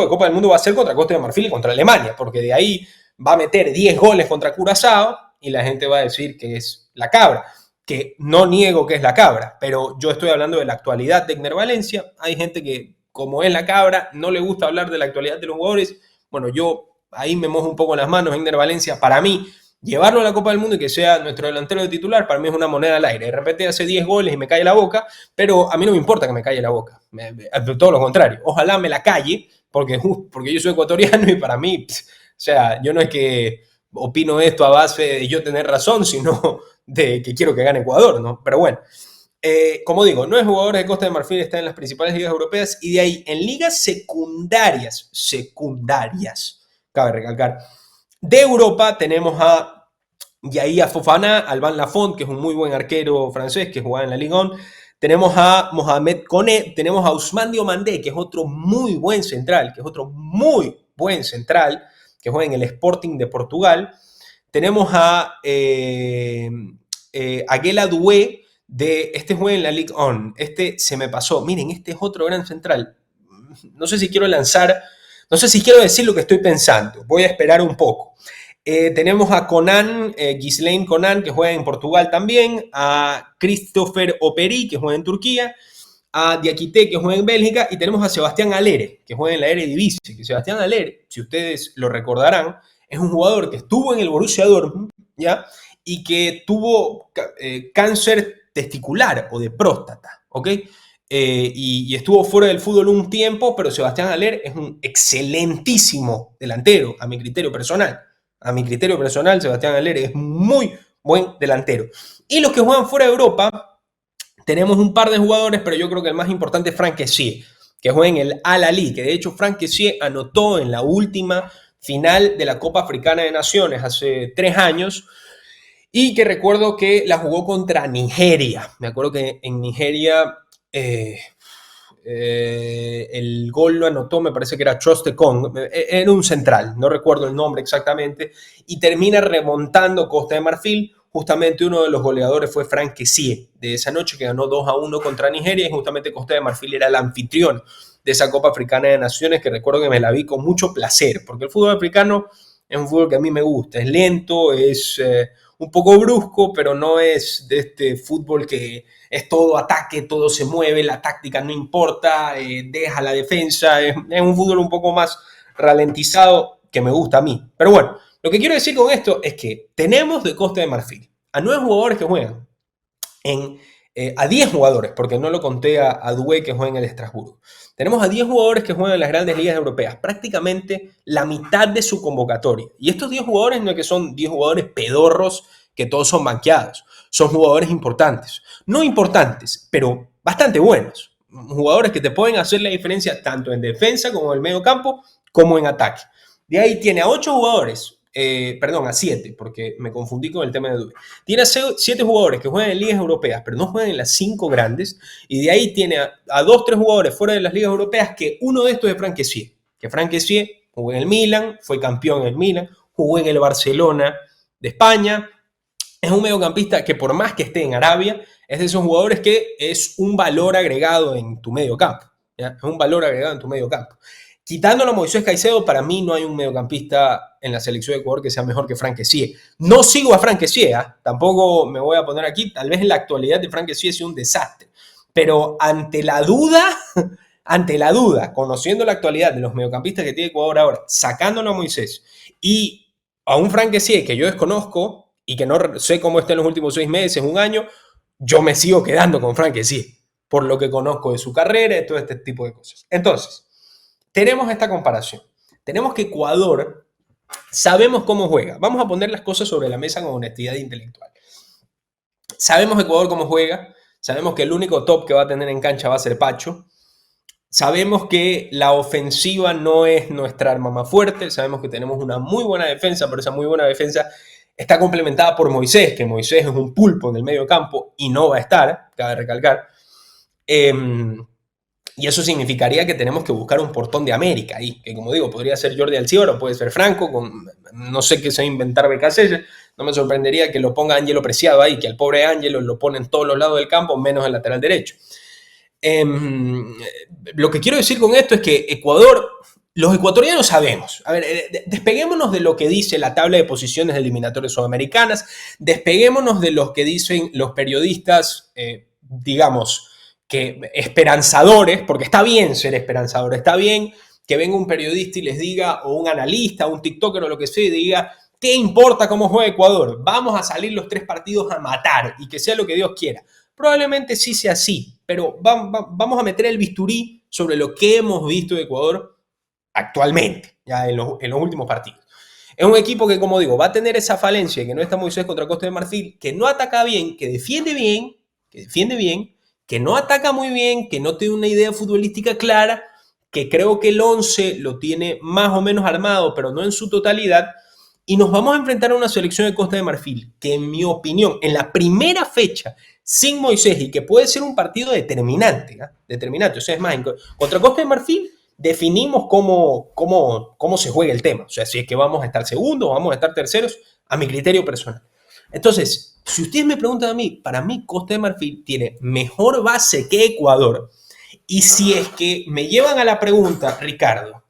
Copa del Mundo va a ser contra Costa de Marfil y contra Alemania, porque de ahí va a meter 10 goles contra Curazao y la gente va a decir que es la cabra, que no niego que es la cabra, pero yo estoy hablando de la actualidad de Enner Valencia. Hay gente que, como es la cabra, no le gusta hablar de la actualidad de los jugadores. Bueno, yo ahí me mojo un poco las manos. Enner Valencia, para mí, llevarlo a la Copa del Mundo y que sea nuestro delantero de titular, para mí es una moneda al aire. De repente hace 10 goles y me cae la boca, pero a mí no me importa que me calle la boca. Todo lo contrario. Ojalá me la calle, porque yo soy ecuatoriano y para mí, o sea, yo no es que opino esto a base de yo tener razón, sino de que quiero que gane Ecuador, ¿no? Pero bueno, como digo, 9 jugadores de Costa de Marfil están en las principales ligas europeas y de ahí en ligas secundarias, cabe recalcar, de Europa tenemos a Yahya Fofana, Alban Lafont, que es un muy buen arquero francés que jugaba en la Ligue 1. Tenemos a Mohamed Koné, tenemos a Ousmane Diomandé, que es otro muy buen central, que juega en el Sporting de Portugal. Tenemos a Aguela Doué, este juega en la Ligue 1. Este se me pasó. Miren, este es otro gran central. No sé si quiero decir lo que estoy pensando. Voy a esperar un poco. Tenemos a Conan, Ghislaine Conan, que juega en Portugal también, a Christopher Operi, que juega en Turquía, a Diakité, que juega en Bélgica, y tenemos a Sebastián Allere, que juega en la Eredivisie. Que Sebastián Allere, si ustedes lo recordarán, es un jugador que estuvo en el Borussia Dortmund, ¿ya? Y que tuvo cáncer testicular o de próstata, ¿ok? Y estuvo fuera del fútbol un tiempo, pero Sebastián Aller es un excelentísimo delantero, a mi criterio personal. A mi criterio personal, Sebastián Aller es muy buen delantero. Y los que juegan fuera de Europa, tenemos un par de jugadores, pero yo creo que el más importante es Franck Kessié, que juega en el Al-Ahly, que de hecho Franck Kessié anotó en la última final de la Copa Africana de Naciones hace 3 años, y que recuerdo que la jugó contra Nigeria. Me acuerdo que en Nigeria el gol lo anotó, me parece que era Trostekong, era un central, no recuerdo el nombre exactamente, y termina remontando Costa de Marfil. Justamente uno de los goleadores fue Franck Kessié, de esa noche, que ganó 2-1 contra Nigeria, y justamente Costa de Marfil era el anfitrión de esa Copa Africana de Naciones, que recuerdo que me la vi con mucho placer, porque el fútbol africano es un fútbol que a mí me gusta, es lento, es un poco brusco, pero no es de este fútbol que es todo ataque, todo se mueve, la táctica no importa, deja la defensa, es un fútbol un poco más ralentizado que me gusta a mí. Pero bueno, lo que quiero decir con esto es que tenemos de Costa de Marfil a 9 jugadores que juegan, a 10 jugadores, porque no lo conté a Doué, que juega en el Estrasburgo. Tenemos a 10 jugadores que juegan en las grandes ligas europeas, prácticamente la mitad de su convocatoria. Y estos 10 jugadores no es que son 10 jugadores pedorros que todos son banqueados, son jugadores importantes. No importantes, pero bastante buenos. Jugadores que te pueden hacer la diferencia tanto en defensa como en el medio campo, como en ataque. De ahí tiene a 8 jugadores, a 7, porque me confundí con el tema de Doué. Tiene a 7 jugadores que juegan en ligas europeas, pero no juegan en las 5 grandes, y de ahí tiene a 2, 3 jugadores fuera de las ligas europeas, que uno de estos es Franck Kessié, que Franck Kessié jugó en el Milan, fue campeón en el Milan, jugó en el Barcelona de España. Es un mediocampista que, por más que esté en Arabia, es de esos jugadores que es un valor agregado en tu medio campo, ¿ya? Es un valor agregado en tu medio campo. Quitándolo a Moisés Caicedo, para mí no hay un mediocampista en la selección de Ecuador que sea mejor que Franck Kessié. No sigo a Franck Kessié, ¿eh? Tampoco me voy a poner aquí, tal vez en la actualidad de Franck Kessié sea un desastre, pero ante la duda, conociendo la actualidad de los mediocampistas que tiene Ecuador ahora, sacándolo a Moisés y a un Franck Kessié que yo desconozco y que no sé cómo está en los últimos 6 meses, un año, yo me sigo quedando con Franck Kessié, por lo que conozco de su carrera y todo este tipo de cosas. Entonces, tenemos esta comparación. Tenemos que Ecuador, sabemos cómo juega. Vamos a poner las cosas sobre la mesa con honestidad intelectual. Sabemos Ecuador cómo juega. Sabemos que el único top que va a tener en cancha va a ser Pacho. Sabemos que la ofensiva no es nuestra arma más fuerte, sabemos que tenemos una muy buena defensa, pero esa muy buena defensa está complementada por Moisés, que Moisés es un pulpo en el medio campo y no va a estar, cabe recalcar. Y eso significaría que tenemos que buscar un portón de América ahí, que como digo, podría ser Jordi Alcibar o puede ser Franco, no sé qué se va a inventar Becasese, no me sorprendería que lo ponga Ángelo Preciado ahí, que al pobre Ángelo lo pone en todos los lados del campo, menos el lateral derecho. Lo que quiero decir con esto es que Ecuador, los ecuatorianos sabemos, a ver, despeguémonos de lo que dice la tabla de posiciones de eliminatorias sudamericanas, despeguémonos de lo que dicen los periodistas, digamos, que esperanzadores, porque está bien ser esperanzador, está bien que venga un periodista y les diga, o un analista, un tiktoker o lo que sea, y diga, ¿qué importa cómo juega Ecuador? Vamos a salir los 3 partidos a matar y que sea lo que Dios quiera. Probablemente sí sea así, pero vamos a meter el bisturí sobre lo que hemos visto de Ecuador actualmente, ya en los últimos partidos. Es un equipo que, como digo, va a tener esa falencia, que no está Moisés contra Costa de Marfil, que no ataca bien, que defiende bien, que no ataca muy bien, que no tiene una idea futbolística clara, que creo que el 11 lo tiene más o menos armado, pero no en su totalidad, y nos vamos a enfrentar a una selección de Costa de Marfil, que en mi opinión, en la primera fecha, sin Moisés, y que puede ser un partido determinante, ¿eh? Determinante, o sea, es más, contra Costa de Marfil definimos cómo se juega el tema, o sea, si es que vamos a estar segundos o vamos a estar terceros, a mi criterio personal. Entonces, si ustedes me preguntan a mí, para mí Costa de Marfil tiene mejor base que Ecuador, y si es que me llevan a la pregunta, Ricardo,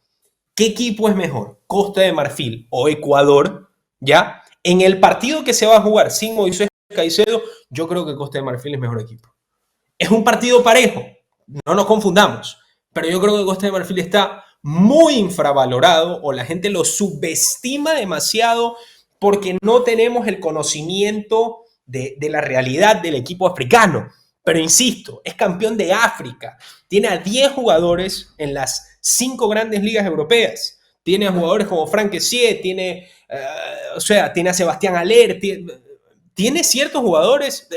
¿qué equipo es mejor, Costa de Marfil o Ecuador? ¿Ya? En el partido que se va a jugar sin Moisés Caicedo, yo creo que Costa de Marfil es mejor equipo. Es un partido parejo, no nos confundamos, pero yo creo que Costa de Marfil está muy infravalorado o la gente lo subestima demasiado porque no tenemos el conocimiento de la realidad del equipo africano. Pero insisto, es campeón de África, tiene a 10 jugadores en las 5 grandes ligas europeas, tiene a jugadores como Frank Kessié, tiene a Sebastián Haller, tiene ciertos jugadores,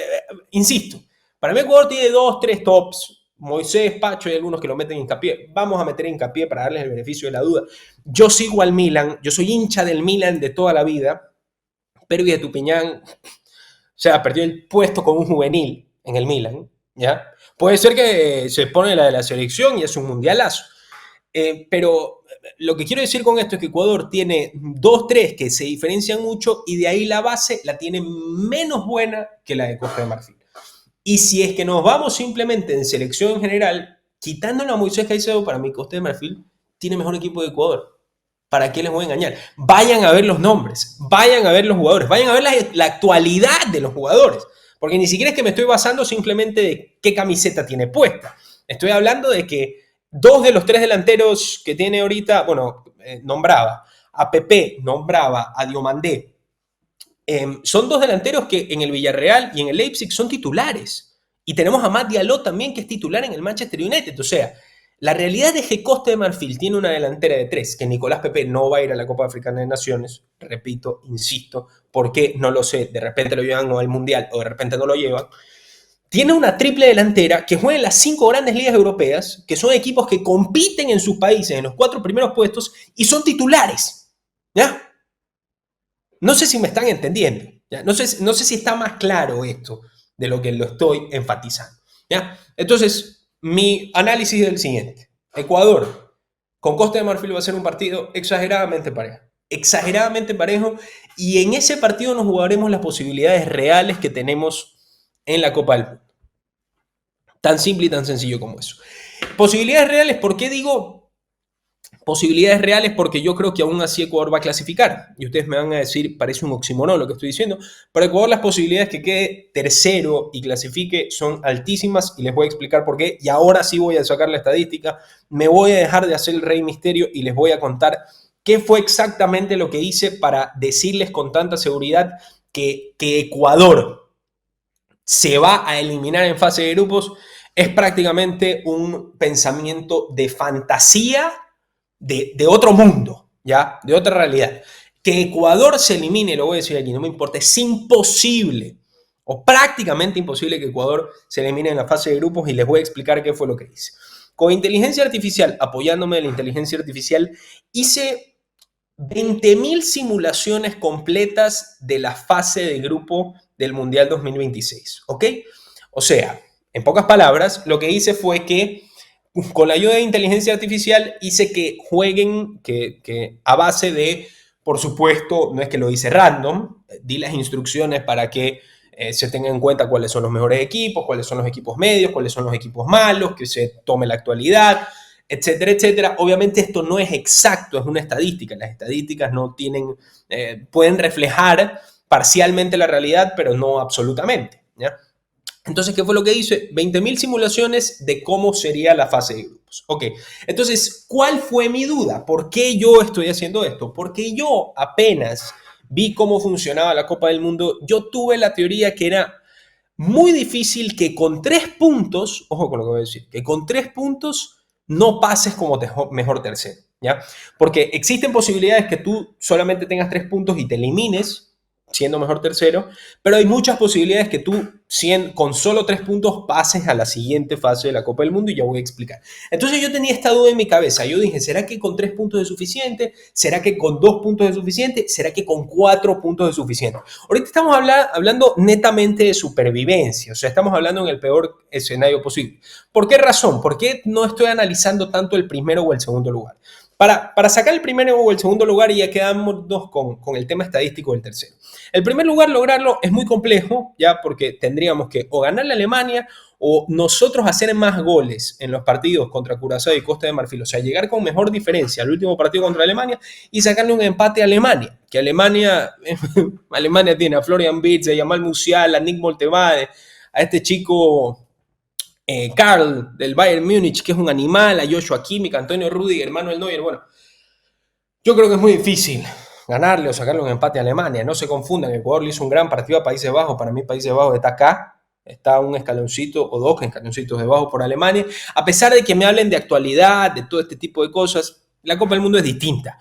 insisto, para mí Ecuador tiene 2, 3 tops, Moisés, Pacho y algunos que lo meten hincapié. Vamos a meter hincapié para darles el beneficio de la duda. Yo sigo al Milan, yo soy hincha del Milan de toda la vida. Pervis de Tupiñán, o sea, perdió el puesto con un juvenil en el Milan, ¿ya? Puede ser que se pone la de la selección y es un mundialazo. Pero lo que quiero decir con esto es que Ecuador tiene 2, 3 que se diferencian mucho y de ahí la base la tiene menos buena que la de Costa de Marfil. Y si es que nos vamos simplemente en selección en general, quitándole a Moisés Caicedo, para mí Costa de Marfil tiene mejor equipo de Ecuador. ¿Para qué les voy a engañar? Vayan a ver los nombres, vayan a ver los jugadores, vayan a ver la actualidad de los jugadores. Porque ni siquiera es que me estoy basando simplemente de qué camiseta tiene puesta. Estoy hablando de que 2 de los 3 delanteros que tiene ahorita, nombraba a Pepe, nombraba a Diomandé, son 2 delanteros que en el Villarreal y en el Leipzig son titulares. Y tenemos a Matt Diallo también, que es titular en el Manchester United. O sea, la realidad es que Costa de Marfil tiene una delantera de 3, que Nicolás Pepe no va a ir a la Copa Africana de Naciones. Repito, insisto, ¿por qué? No lo sé. De repente lo llevan al Mundial o de repente no lo llevan. Tiene una triple delantera que juega en las 5 grandes ligas europeas, que son equipos que compiten en sus países en los 4 primeros puestos y son titulares. ¿Ya? No sé si me están entendiendo. ¿Ya? No sé si está más claro esto de lo que lo estoy enfatizando. ¿Ya? Entonces, mi análisis es el siguiente. Ecuador con Costa de Marfil va a ser un partido exageradamente parejo. Exageradamente parejo. Y en ese partido nos jugaremos las posibilidades reales que tenemos en la Copa del Mundo. Tan simple y tan sencillo como eso. Posibilidades reales, ¿por qué digo posibilidades reales? Porque yo creo que aún así Ecuador va a clasificar. Y ustedes me van a decir, parece un oxímoron lo que estoy diciendo. Para Ecuador las posibilidades que quede tercero y clasifique son altísimas y les voy a explicar por qué. Y ahora sí voy a sacar la estadística. Me voy a dejar de hacer el rey misterio y les voy a contar qué fue exactamente lo que hice para decirles con tanta seguridad que Ecuador se va a eliminar en fase de grupos. Es prácticamente un pensamiento de fantasía de otro mundo, ¿ya? De otra realidad. Que Ecuador se elimine, lo voy a decir aquí, no me importa, es imposible o prácticamente imposible que Ecuador se elimine en la fase de grupos y les voy a explicar qué fue lo que hice. con inteligencia artificial, apoyándome de la inteligencia artificial, hice 20.000 simulaciones completas de la fase de grupo del Mundial 2026, ¿ok? O sea, en pocas palabras, lo que hice fue que con la ayuda de inteligencia artificial hice que jueguen, que a base de, por supuesto, no es que lo hice random, di las instrucciones para que se tengan en cuenta cuáles son los mejores equipos, cuáles son los equipos medios, cuáles son los equipos malos, que se tome la actualidad, etcétera, etcétera. Obviamente esto no es exacto, es una estadística. Las estadísticas no tienen, pueden reflejar parcialmente la realidad, pero no absolutamente, ¿ya? Entonces, ¿qué fue lo que hice? 20.000 simulaciones de cómo sería la fase de grupos. Ok, entonces, ¿cuál fue mi duda? ¿Por qué yo estoy haciendo esto? Porque yo apenas vi cómo funcionaba la Copa del Mundo, yo tuve la teoría que era muy difícil que con 3 puntos, ojo con lo que voy a decir, que con 3 puntos no pases como mejor tercero, ¿ya? Porque existen posibilidades que tú solamente tengas 3 puntos y te elimines siendo mejor tercero, pero hay muchas posibilidades que tú con solo 3 puntos pases a la siguiente fase de la Copa del Mundo y ya voy a explicar. Entonces yo tenía esta duda en mi cabeza, yo dije, ¿será que con 3 puntos es suficiente? ¿Será que con 2 puntos es suficiente? ¿Será que con 4 puntos es suficiente? Ahorita estamos hablando netamente de supervivencia, o sea, estamos hablando en el peor escenario posible. ¿Por qué razón? ¿Por qué no estoy analizando tanto el primero o el segundo lugar? Para sacar el primero o el segundo lugar y ya quedamos con el tema estadístico del tercero. El primer lugar, lograrlo es muy complejo, ya porque tendríamos que o ganarle a Alemania o nosotros hacer más goles en los partidos contra Curazao y Costa de Marfil, o sea, llegar con mejor diferencia al último partido contra Alemania y sacarle un empate a Alemania, que Alemania tiene a Florian Wirtz, a Yamal Musiala, a Nick Moltemade, a este chico Karl del Bayern Múnich, que es un animal, a Joshua Kimmich, a Antonio Rüdiger, Manuel Neuer. Bueno, yo creo que es muy difícil ganarle o sacarle un empate a Alemania. No se confundan, Ecuador le hizo un gran partido a Países Bajos. Para mí Países Bajos está acá, está un escaloncito o 2 escaloncitos debajo por Alemania. A pesar de que me hablen de actualidad, de todo este tipo de cosas, la Copa del Mundo es distinta.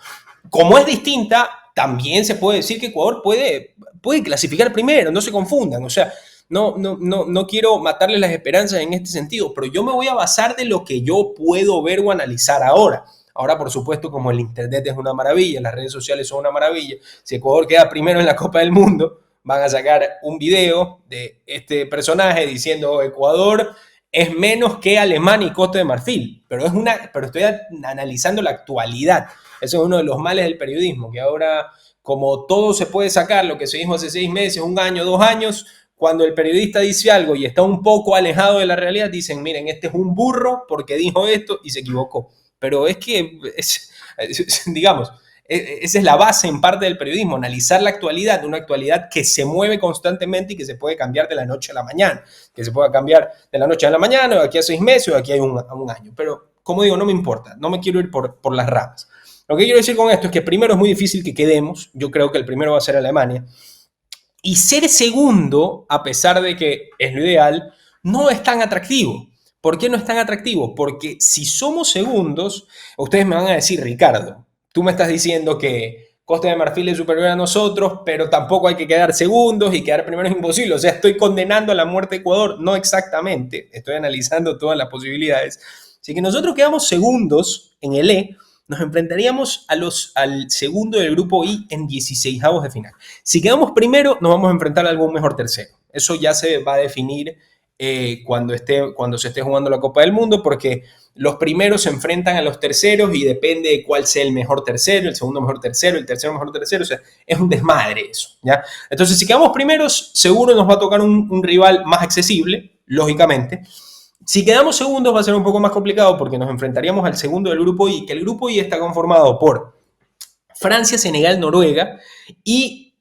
Como es distinta, también se puede decir que Ecuador puede clasificar primero, no se confundan. O sea, no quiero matarles las esperanzas en este sentido, pero yo me voy a basar de lo que yo puedo ver o analizar ahora. Ahora, por supuesto, como el Internet es una maravilla, las redes sociales son una maravilla, si Ecuador queda primero en la Copa del Mundo, van a sacar un video de este personaje diciendo Ecuador es menos que Alemania y Costa de Marfil, pero estoy analizando la actualidad. Ese es uno de los males del periodismo, que ahora, como todo se puede sacar, lo que se dijo hace 6 meses, 1 año, 2 años, cuando el periodista dice algo y está un poco alejado de la realidad, dicen, miren, este es un burro porque dijo esto y se equivocó. Pero es que, digamos, esa es la base en parte del periodismo, analizar la actualidad, una actualidad que se mueve constantemente y que se puede cambiar de la noche a la mañana, que se pueda cambiar de la noche a la mañana, o de aquí a 6 meses, o de aquí a un año. Pero, como digo, no me importa, no me quiero ir por las ramas. Lo que quiero decir con esto es que primero es muy difícil que quedemos, yo creo que el primero va a ser Alemania, y ser segundo, a pesar de que es lo ideal, no es tan atractivo. ¿Por qué no es tan atractivo? Porque si somos segundos, ustedes me van a decir, Ricardo, tú me estás diciendo que Costa de Marfil es superior a nosotros, pero tampoco hay que quedar segundos y quedar primero es imposible. O sea, estoy condenando a la muerte de Ecuador. No exactamente, estoy analizando todas las posibilidades. Si que nosotros quedamos segundos en el E, nos enfrentaríamos al segundo del grupo I en 16avos de final. Si quedamos primero, nos vamos a enfrentar a algún mejor tercero. Eso ya se va a definir cuando se esté jugando la Copa del Mundo, porque los primeros se enfrentan a los terceros y depende de cuál sea el mejor tercero, el segundo mejor tercero, el tercero mejor tercero. O sea, es un desmadre eso, ¿ya? Entonces, si quedamos primeros, seguro nos va a tocar un rival más accesible, lógicamente. Si quedamos segundos va a ser un poco más complicado porque nos enfrentaríamos al segundo del grupo I, que el grupo I está conformado por Francia, Senegal, Noruega y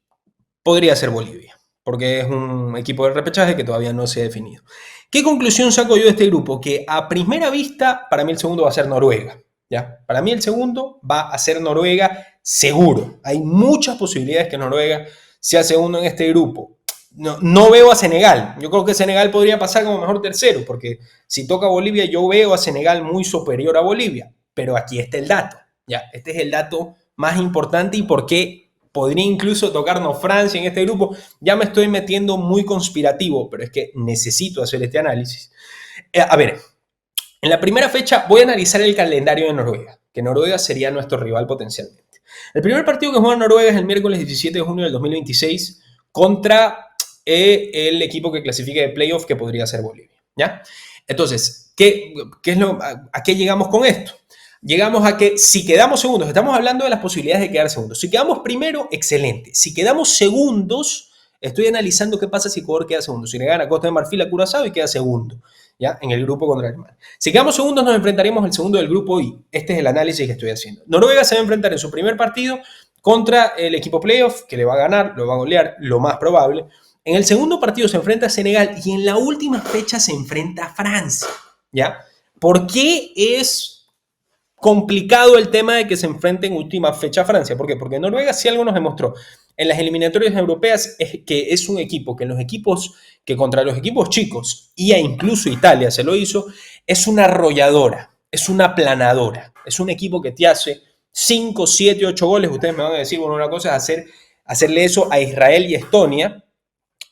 podría ser Bolivia, porque es un equipo de repechaje que todavía no se ha definido. ¿Qué conclusión saco yo de este grupo? Que a primera vista, para mí el segundo va a ser Noruega, ¿ya? Para mí el segundo va a ser Noruega seguro. Hay muchas posibilidades que Noruega sea segundo en este grupo. No veo a Senegal. Yo creo que Senegal podría pasar como mejor tercero, porque si toca Bolivia, yo veo a Senegal muy superior a Bolivia. Pero aquí está el dato, ¿ya? Este es el dato más importante y por qué podría incluso tocarnos Francia en este grupo. Ya me estoy metiendo muy conspirativo, pero es que necesito hacer este análisis. A ver, En la primera fecha voy a analizar el calendario de Noruega, que Noruega sería nuestro rival potencialmente. El primer partido que juega Noruega es el miércoles 17 de junio del 2026 contra el equipo que clasifica de playoff, que podría ser Bolivia, ¿ya? Entonces, ¿a qué llegamos con esto? Llegamos a que si quedamos segundos, estamos hablando de las posibilidades de quedar segundos. Si quedamos primero, excelente. Si quedamos segundos, estoy analizando qué pasa si Ecuador queda segundo. Si le gana Costa de Marfil a Curazao y queda segundo, ¿ya? En el grupo contra Alemania. Si quedamos segundos, nos enfrentaremos al segundo del grupo y este es el análisis que estoy haciendo. Noruega se va a enfrentar en su primer partido contra el equipo playoff, que le va a ganar, lo va a golear, lo más probable. En el segundo partido se enfrenta a Senegal y en la última fecha se enfrenta a Francia, ¿ya? ¿Por qué es complicado el tema de que se enfrenten en última fecha a Francia? ¿Por qué? Porque Noruega sí algo nos demostró en las eliminatorias europeas, es que es un equipo que contra los equipos chicos, y incluso Italia se lo hizo, es una arrolladora, es una aplanadora, es un equipo que te hace 5, 7, 8 goles. Ustedes me van a decir, bueno, una cosa es hacerle eso a Israel y Estonia,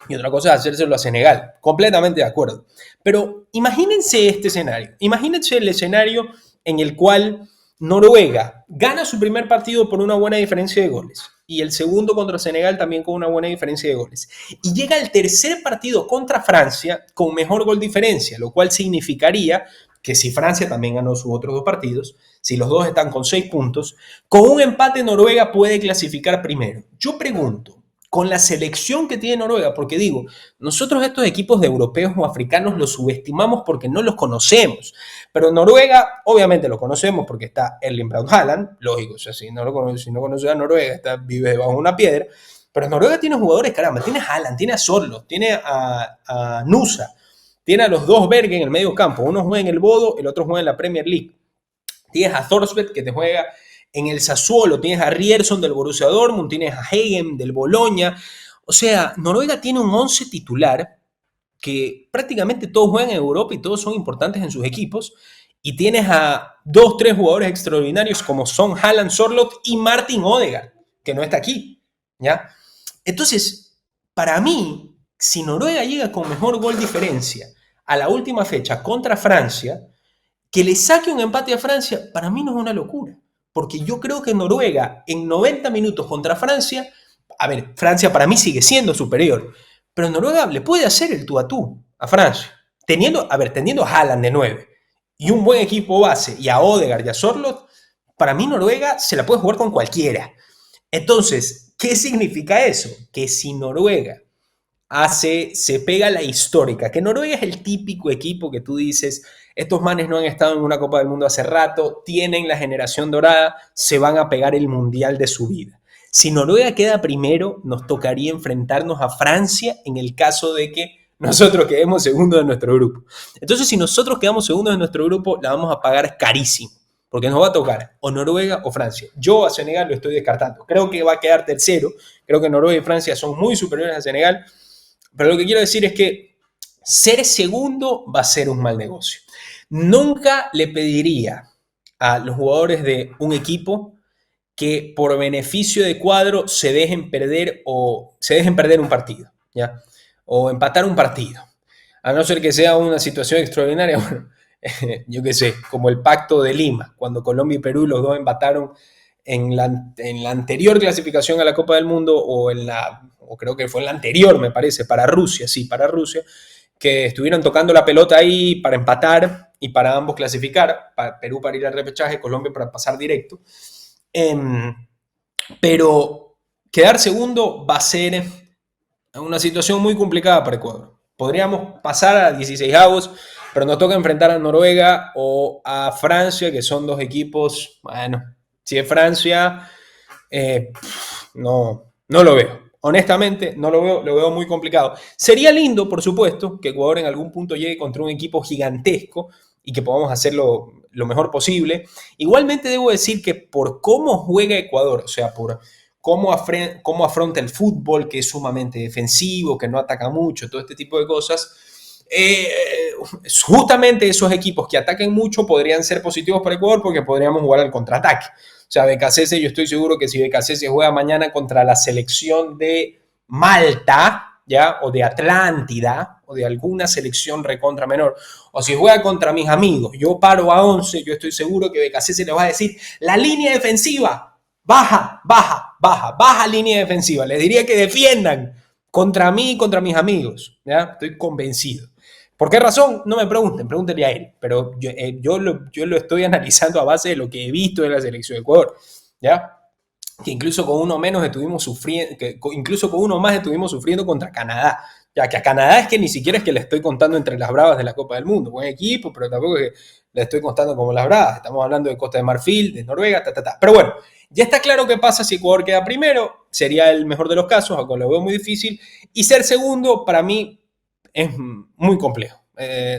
y otra cosa es hacérselo a Senegal. Completamente de acuerdo. Pero imagínense este escenario. Imagínense el escenario en el cual Noruega gana su primer partido por una buena diferencia de goles y el segundo contra Senegal también con una buena diferencia de goles. Y llega el tercer partido contra Francia con mejor gol diferencia, lo cual significaría que si Francia también ganó sus otros dos partidos, si los dos están con 6 puntos, con un empate Noruega puede clasificar primero. Yo pregunto, con la selección que tiene Noruega, porque digo, nosotros estos equipos de europeos o africanos los subestimamos porque no los conocemos, pero Noruega obviamente lo conocemos porque está Erling Braut Haaland, lógico, o sea, si no conoces a Noruega, vive debajo de una piedra, pero Noruega tiene jugadores, caramba, tiene a Haaland, tiene a Sorloth, tiene a Nusa, tiene a los dos Berg en el medio campo, uno juega en el Bodo, el otro juega en la Premier League, tienes a Thorsbeth que te juega en el Sassuolo, tienes a Rierson del Borussia Dortmund, tienes a Hagen del Bologna. O sea, Noruega tiene un 11 titular que prácticamente todos juegan en Europa y todos son importantes en sus equipos. Y tienes a 2, 3 jugadores extraordinarios como son Haaland, Sorloth y Martin Odegaard, que no está aquí, ¿ya? Entonces, para mí, si Noruega llega con mejor gol diferencia a la última fecha contra Francia, que le saque un empate a Francia, para mí no es una locura. Porque yo creo que Noruega en 90 minutos contra Francia, a ver, Francia para mí sigue siendo superior, pero Noruega le puede hacer el tú a tú a Francia. Teniendo a Haaland de 9 y un buen equipo base y a Odegaard y a Sorloth, para mí Noruega se la puede jugar con cualquiera. Entonces, ¿qué significa eso? Que si Noruega se pega la histórica, que Noruega es el típico equipo que tú dices, estos manes no han estado en una Copa del Mundo hace rato, tienen la generación dorada, se van a pegar el mundial de su vida. Si Noruega queda primero, nos tocaría enfrentarnos a Francia en el caso de que nosotros quedemos segundos de nuestro grupo. Entonces, si nosotros quedamos segundos de nuestro grupo, la vamos a pagar carísimo, porque nos va a tocar o Noruega o Francia. Yo a Senegal lo estoy descartando. Creo que va a quedar tercero. Creo que Noruega y Francia son muy superiores a Senegal. Pero lo que quiero decir es que ser segundo va a ser un mal negocio. Nunca le pediría a los jugadores de un equipo que por beneficio de cuadro se dejen perder un partido, ¿ya? O empatar un partido. A no ser que sea una situación extraordinaria, bueno, yo qué sé, como el Pacto de Lima, cuando Colombia y Perú los dos empataron en la anterior clasificación a la Copa del Mundo o creo que fue en la anterior, me parece, para Rusia, que estuvieron tocando la pelota ahí para empatar y para ambos clasificar, Perú para ir al repechaje, Colombia para pasar directo. Pero quedar segundo va a ser una situación muy complicada para Ecuador. Podríamos pasar a 16avos, pero nos toca enfrentar a Noruega o a Francia, que son dos equipos, bueno, si es Francia, no lo veo. Honestamente, no lo veo muy complicado. Sería lindo, por supuesto, que Ecuador en algún punto llegue contra un equipo gigantesco y que podamos hacerlo lo mejor posible. Igualmente debo decir que por cómo juega Ecuador, o sea, por cómo afronta el fútbol, que es sumamente defensivo, que no ataca mucho, todo este tipo de cosas, justamente esos equipos que ataquen mucho podrían ser positivos para Ecuador porque podríamos jugar al contraataque. O sea, Becasese, yo estoy seguro que si Becasese juega mañana contra la selección de Malta, ¿ya? O de Atlántida, o de alguna selección recontra menor, o si juega contra mis amigos, yo paro a 11, yo estoy seguro que BKC se les va a decir, la línea defensiva, baja, baja, baja, baja línea defensiva. Les diría que defiendan contra mí y contra mis amigos, ¿ya? Estoy convencido. ¿Por qué razón? No me pregunten, pregúntenle a él, pero yo lo estoy analizando a base de lo que he visto de la selección de Ecuador, ¿ya? Que incluso con uno menos estuvimos sufriendo, incluso con uno más estuvimos sufriendo contra Canadá. Ya que a Canadá es que ni siquiera es que le estoy contando entre las bravas de la Copa del Mundo. Buen equipo, pero tampoco es que le estoy contando como las bravas. Estamos hablando de Costa de Marfil, de Noruega, Pero bueno, ya está claro qué pasa si Ecuador queda primero. Sería el mejor de los casos, aunque lo veo muy difícil. Y ser segundo, para mí, es muy complejo.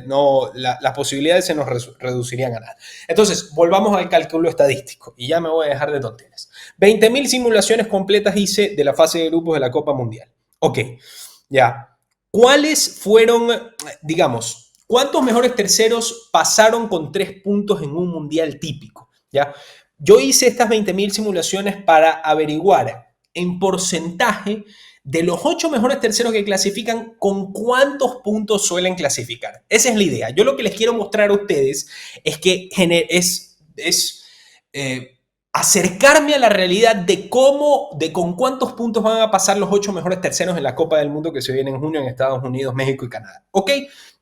No, las posibilidades se nos reducirían a nada. Entonces, volvamos al cálculo estadístico y ya me voy a dejar de tonteras. 20.000 simulaciones completas hice de la fase de grupos de la Copa Mundial. Ok, ya. ¿Cuáles fueron, digamos, cuántos mejores terceros pasaron con 3 puntos en un mundial típico? ¿Ya? Yo hice estas 20.000 simulaciones para averiguar en porcentaje de los 8 mejores terceros que clasifican, ¿con cuántos puntos suelen clasificar? Esa es la idea. Yo lo que les quiero mostrar a ustedes es que acercarme a la realidad de con cuántos puntos van a pasar los 8 mejores terceros en la Copa del Mundo que se viene en junio en Estados Unidos, México y Canadá. ¿Ok?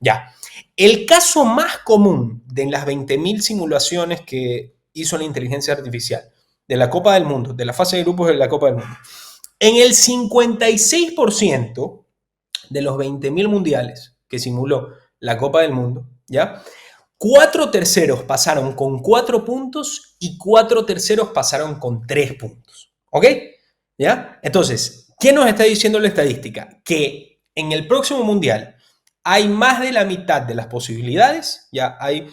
Ya. El caso más común de las 20.000 simulaciones que hizo la inteligencia artificial de la Copa del Mundo, de la fase de grupos de la Copa del Mundo, en el 56% de los 20.000 mundiales que simuló la Copa del Mundo, ¿ya? 4 terceros pasaron con 4 puntos y 4 terceros pasaron con 3 puntos. ¿Ok? ¿Ya? Entonces, ¿qué nos está diciendo la estadística? Que en el próximo mundial hay más de la mitad de las posibilidades, ya hay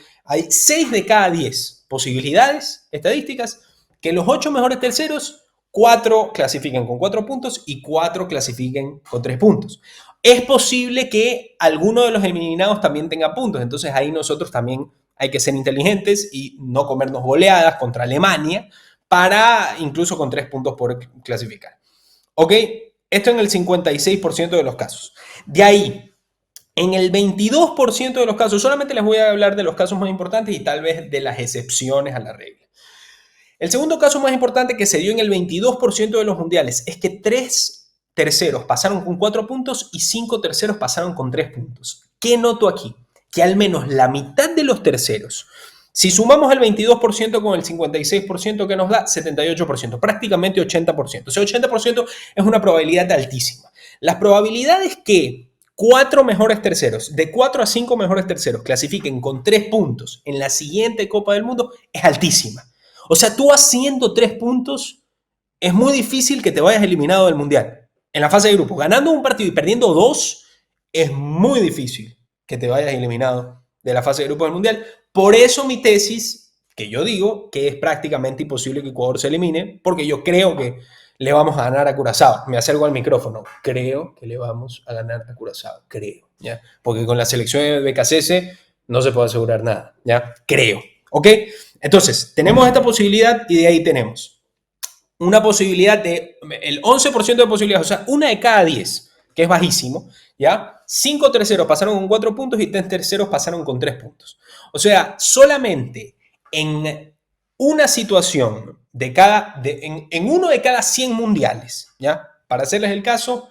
6 de cada 10 posibilidades estadísticas, que los 8 mejores terceros, 4 clasifiquen con 4 puntos y 4 clasifiquen con 3 puntos. Es posible que alguno de los eliminados también tenga puntos, entonces ahí nosotros también hay que ser inteligentes y no comernos goleadas contra Alemania para incluso con 3 puntos por clasificar. ¿Ok? Esto en el 56% de los casos. De ahí, en el 22% de los casos, solamente les voy a hablar de los casos más importantes y tal vez de las excepciones a la regla. El segundo caso más importante que se dio en el 22% de los mundiales es que 3 terceros pasaron con 4 puntos y 5 terceros pasaron con 3 puntos. ¿Qué noto aquí? Que al menos la mitad de los terceros, si sumamos el 22% con el 56%, que nos da 78%, prácticamente 80%. O sea, 80% es una probabilidad altísima. Las probabilidades que 4 mejores terceros, de 4 a 5 mejores terceros, clasifiquen con 3 puntos en la siguiente Copa del Mundo es altísima. O sea, tú haciendo 3 puntos, es muy difícil que te vayas eliminado del Mundial. En la fase de grupo, ganando un partido y perdiendo 2, es muy difícil que te vayas eliminado de la fase de grupo del Mundial. Por eso mi tesis, que yo digo que es prácticamente imposible que Ecuador se elimine, porque yo creo que le vamos a ganar a Curazao. Me acerco al micrófono. Creo que le vamos a ganar a Curazao. Creo, ¿ya? Porque con la selección de BKC no se puede asegurar nada, ¿ya? Creo, ¿ok? Entonces, tenemos esta posibilidad y de ahí tenemos una posibilidad de el 11% de posibilidades, o sea, una de cada 10, que es bajísimo, ¿ya? 5 terceros pasaron con 4 puntos y 3 terceros pasaron con 3 puntos. O sea, solamente en una situación en uno de cada 100 mundiales, ¿ya? Para hacerles el caso,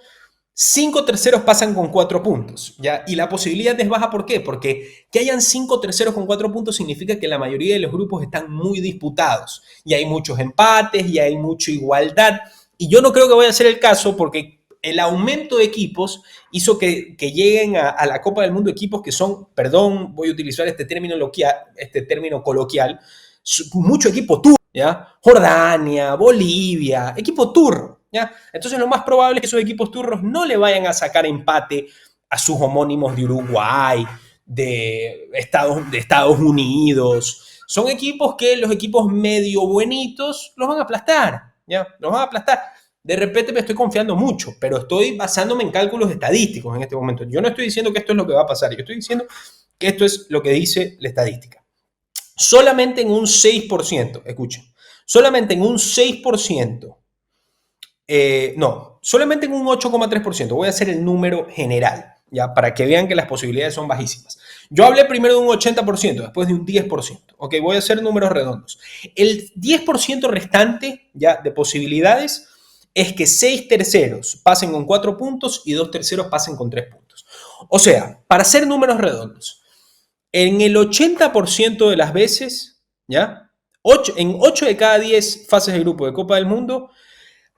5 terceros pasan con 4 puntos, ¿ya? Y la posibilidad es baja, ¿por qué? Porque que hayan 5 terceros con 4 puntos significa que la mayoría de los grupos están muy disputados y hay muchos empates y hay mucha igualdad. Y yo no creo que vaya a ser el caso porque el aumento de equipos hizo que lleguen a la Copa del Mundo equipos que son, perdón, voy a utilizar este término coloquial, mucho equipo turro, ¿ya? Jordania, Bolivia, equipo turro. ¿Ya? Entonces lo más probable es que esos equipos turros no le vayan a sacar empate a sus homónimos de Uruguay, de Estados Unidos. Son equipos que los equipos medio buenitos los van a aplastar, ¿ya? Los van a aplastar. De repente me estoy confiando mucho, pero estoy basándome en cálculos estadísticos en este momento. Yo no estoy diciendo que esto es lo que va a pasar, yo estoy diciendo que esto es lo que dice la estadística. Solamente en un 6%, escuchen, solamente en un 6%, no, solamente en un 8,3%. Voy a hacer el número general, ¿ya? Para que vean que las posibilidades son bajísimas. Yo hablé primero de un 80%, después de un 10%. Ok, voy a hacer números redondos. El 10% restante, ya, de posibilidades es que 6 terceros pasen con 4 puntos y 2 terceros pasen con 3 puntos. O sea, para hacer números redondos, en el 80% de las veces, ¿ya? En 8 de cada 10 fases de grupo de Copa del Mundo,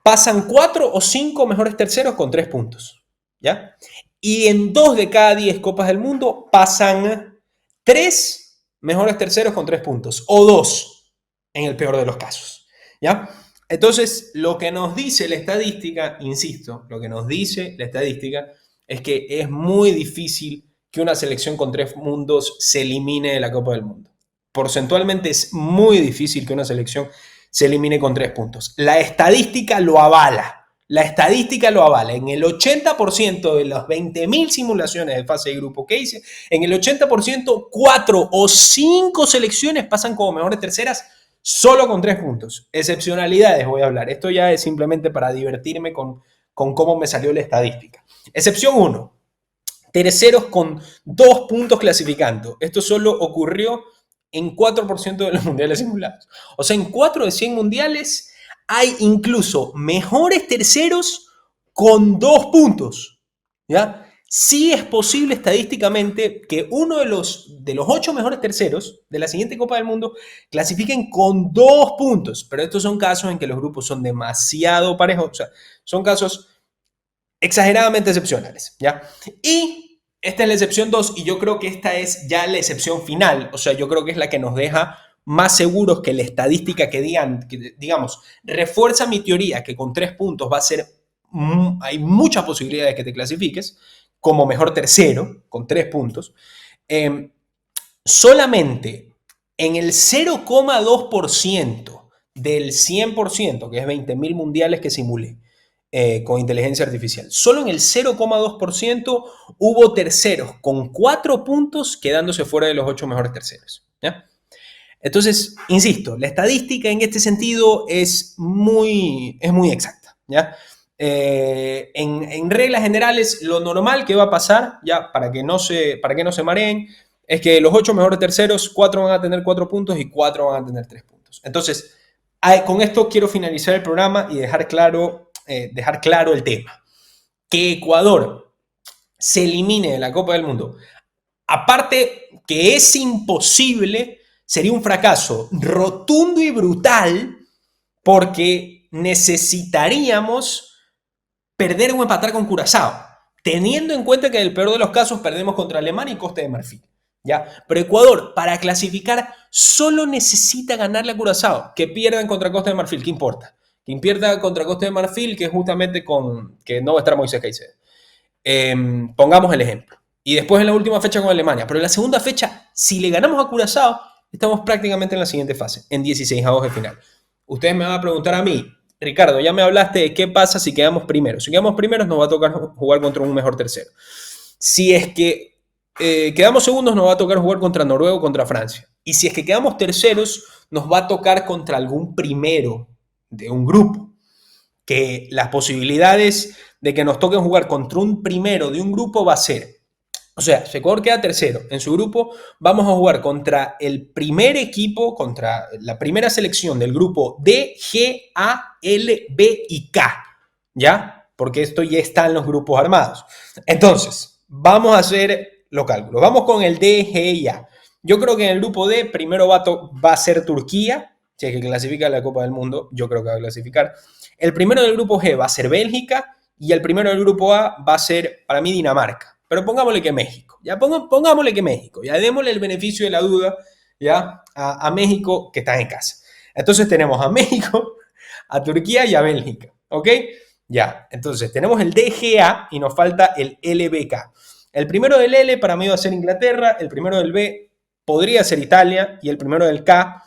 pasan 4 o 5 mejores terceros con 3 puntos, ¿ya? Y en 2 de cada 10 Copas del Mundo pasan 3 mejores terceros con 3 puntos, o 2 en el peor de los casos, ¿ya? Entonces, lo que nos dice la estadística, insisto, lo que nos dice la estadística es que es muy difícil que una selección con 3 mundos se elimine de la Copa del Mundo. Porcentualmente es muy difícil que una selección se elimine con 3 puntos. La estadística lo avala. La estadística lo avala. En el 80% de las 20.000 simulaciones de fase de grupo que hice, en el 80%, 4 o 5 selecciones pasan como mejores terceras solo con 3 puntos. Excepcionalidades voy a hablar. Esto ya es simplemente para divertirme con cómo me salió la estadística. Excepción 1. Terceros con 2 puntos clasificando. Esto solo ocurrió en 4% de los mundiales simulados. O sea, en 4 de 100 mundiales hay incluso mejores terceros con 2 puntos. ¿Ya? Sí es posible estadísticamente que uno de los 8 mejores terceros de la siguiente Copa del Mundo clasifiquen con 2 puntos. Pero estos son casos en que los grupos son demasiado parejos. O sea, son casos exageradamente excepcionales, ¿ya? Y esta es la excepción 2 y yo creo que esta es ya la excepción final, o sea, yo creo que es la que nos deja más seguros que la estadística que digan, que, digamos, refuerza mi teoría que con 3 puntos va a ser, hay muchas posibilidades de que te clasifiques como mejor tercero, con 3 puntos. Solamente en el 0,2% del 100%, que es 20.000 mundiales que simulé, con inteligencia artificial. Solo en el 0,2% hubo terceros con 4 puntos quedándose fuera de los 8 mejores terceros. ¿Ya? Entonces, insisto, la estadística en este sentido es muy exacta. ¿Ya? En reglas generales, lo normal que va a pasar, ya para que no se mareen, es que los 8 mejores terceros, 4 van a tener 4 puntos y 4 van a tener 3 puntos. Entonces, con esto quiero finalizar el programa y dejar claro el tema. Que Ecuador se elimine de la Copa del Mundo, aparte que es imposible, sería un fracaso rotundo y brutal porque necesitaríamos perder o empatar con Curazao, teniendo en cuenta que en el peor de los casos perdemos contra Alemania y Costa de Marfil. ¿Ya? Pero Ecuador, para clasificar, solo necesita ganarle a Curazao, que pierdan contra Costa de Marfil, ¿qué importa? Quien pierda contra Costa de Marfil, que es justamente que no va a estar Moisés Caicedo. Pongamos el ejemplo. Y después en la última fecha con Alemania. Pero en la segunda fecha, si le ganamos a Curazao, estamos prácticamente en la siguiente fase, en 16avos de final. Ustedes me van a preguntar a mí, Ricardo, ya me hablaste de qué pasa si quedamos primeros. Si quedamos primeros, nos va a tocar jugar contra un mejor tercero. Si es que quedamos segundos, nos va a tocar jugar contra Noruega o contra Francia. Y si es que quedamos terceros, nos va a tocar contra algún primero de un grupo. Que las posibilidades de que nos toquen jugar contra un primero de un grupo va a ser, o sea, si Ecuador queda tercero en su grupo, vamos a jugar contra el primer equipo, contra la primera selección del grupo D, G, A, L, B y K, ¿ya? Porque esto ya está en los grupos armados. Entonces, vamos a hacer los cálculos. Vamos con el D, G y A. Yo creo que en el grupo D primero va a ser Turquía, si es que clasifica a la Copa del Mundo, yo creo que va a clasificar. El primero del grupo G va a ser Bélgica y el primero del grupo A va a ser, para mí, Dinamarca. Pero pongámosle que México. Ya pongámosle que México. Ya démosle el beneficio de la duda ya a México que está en casa. Entonces tenemos a México, a Turquía y a Bélgica. ¿Ok? Ya. Entonces tenemos el DGA y nos falta el LBK. El primero del L para mí va a ser Inglaterra, el primero del B podría ser Italia y el primero del K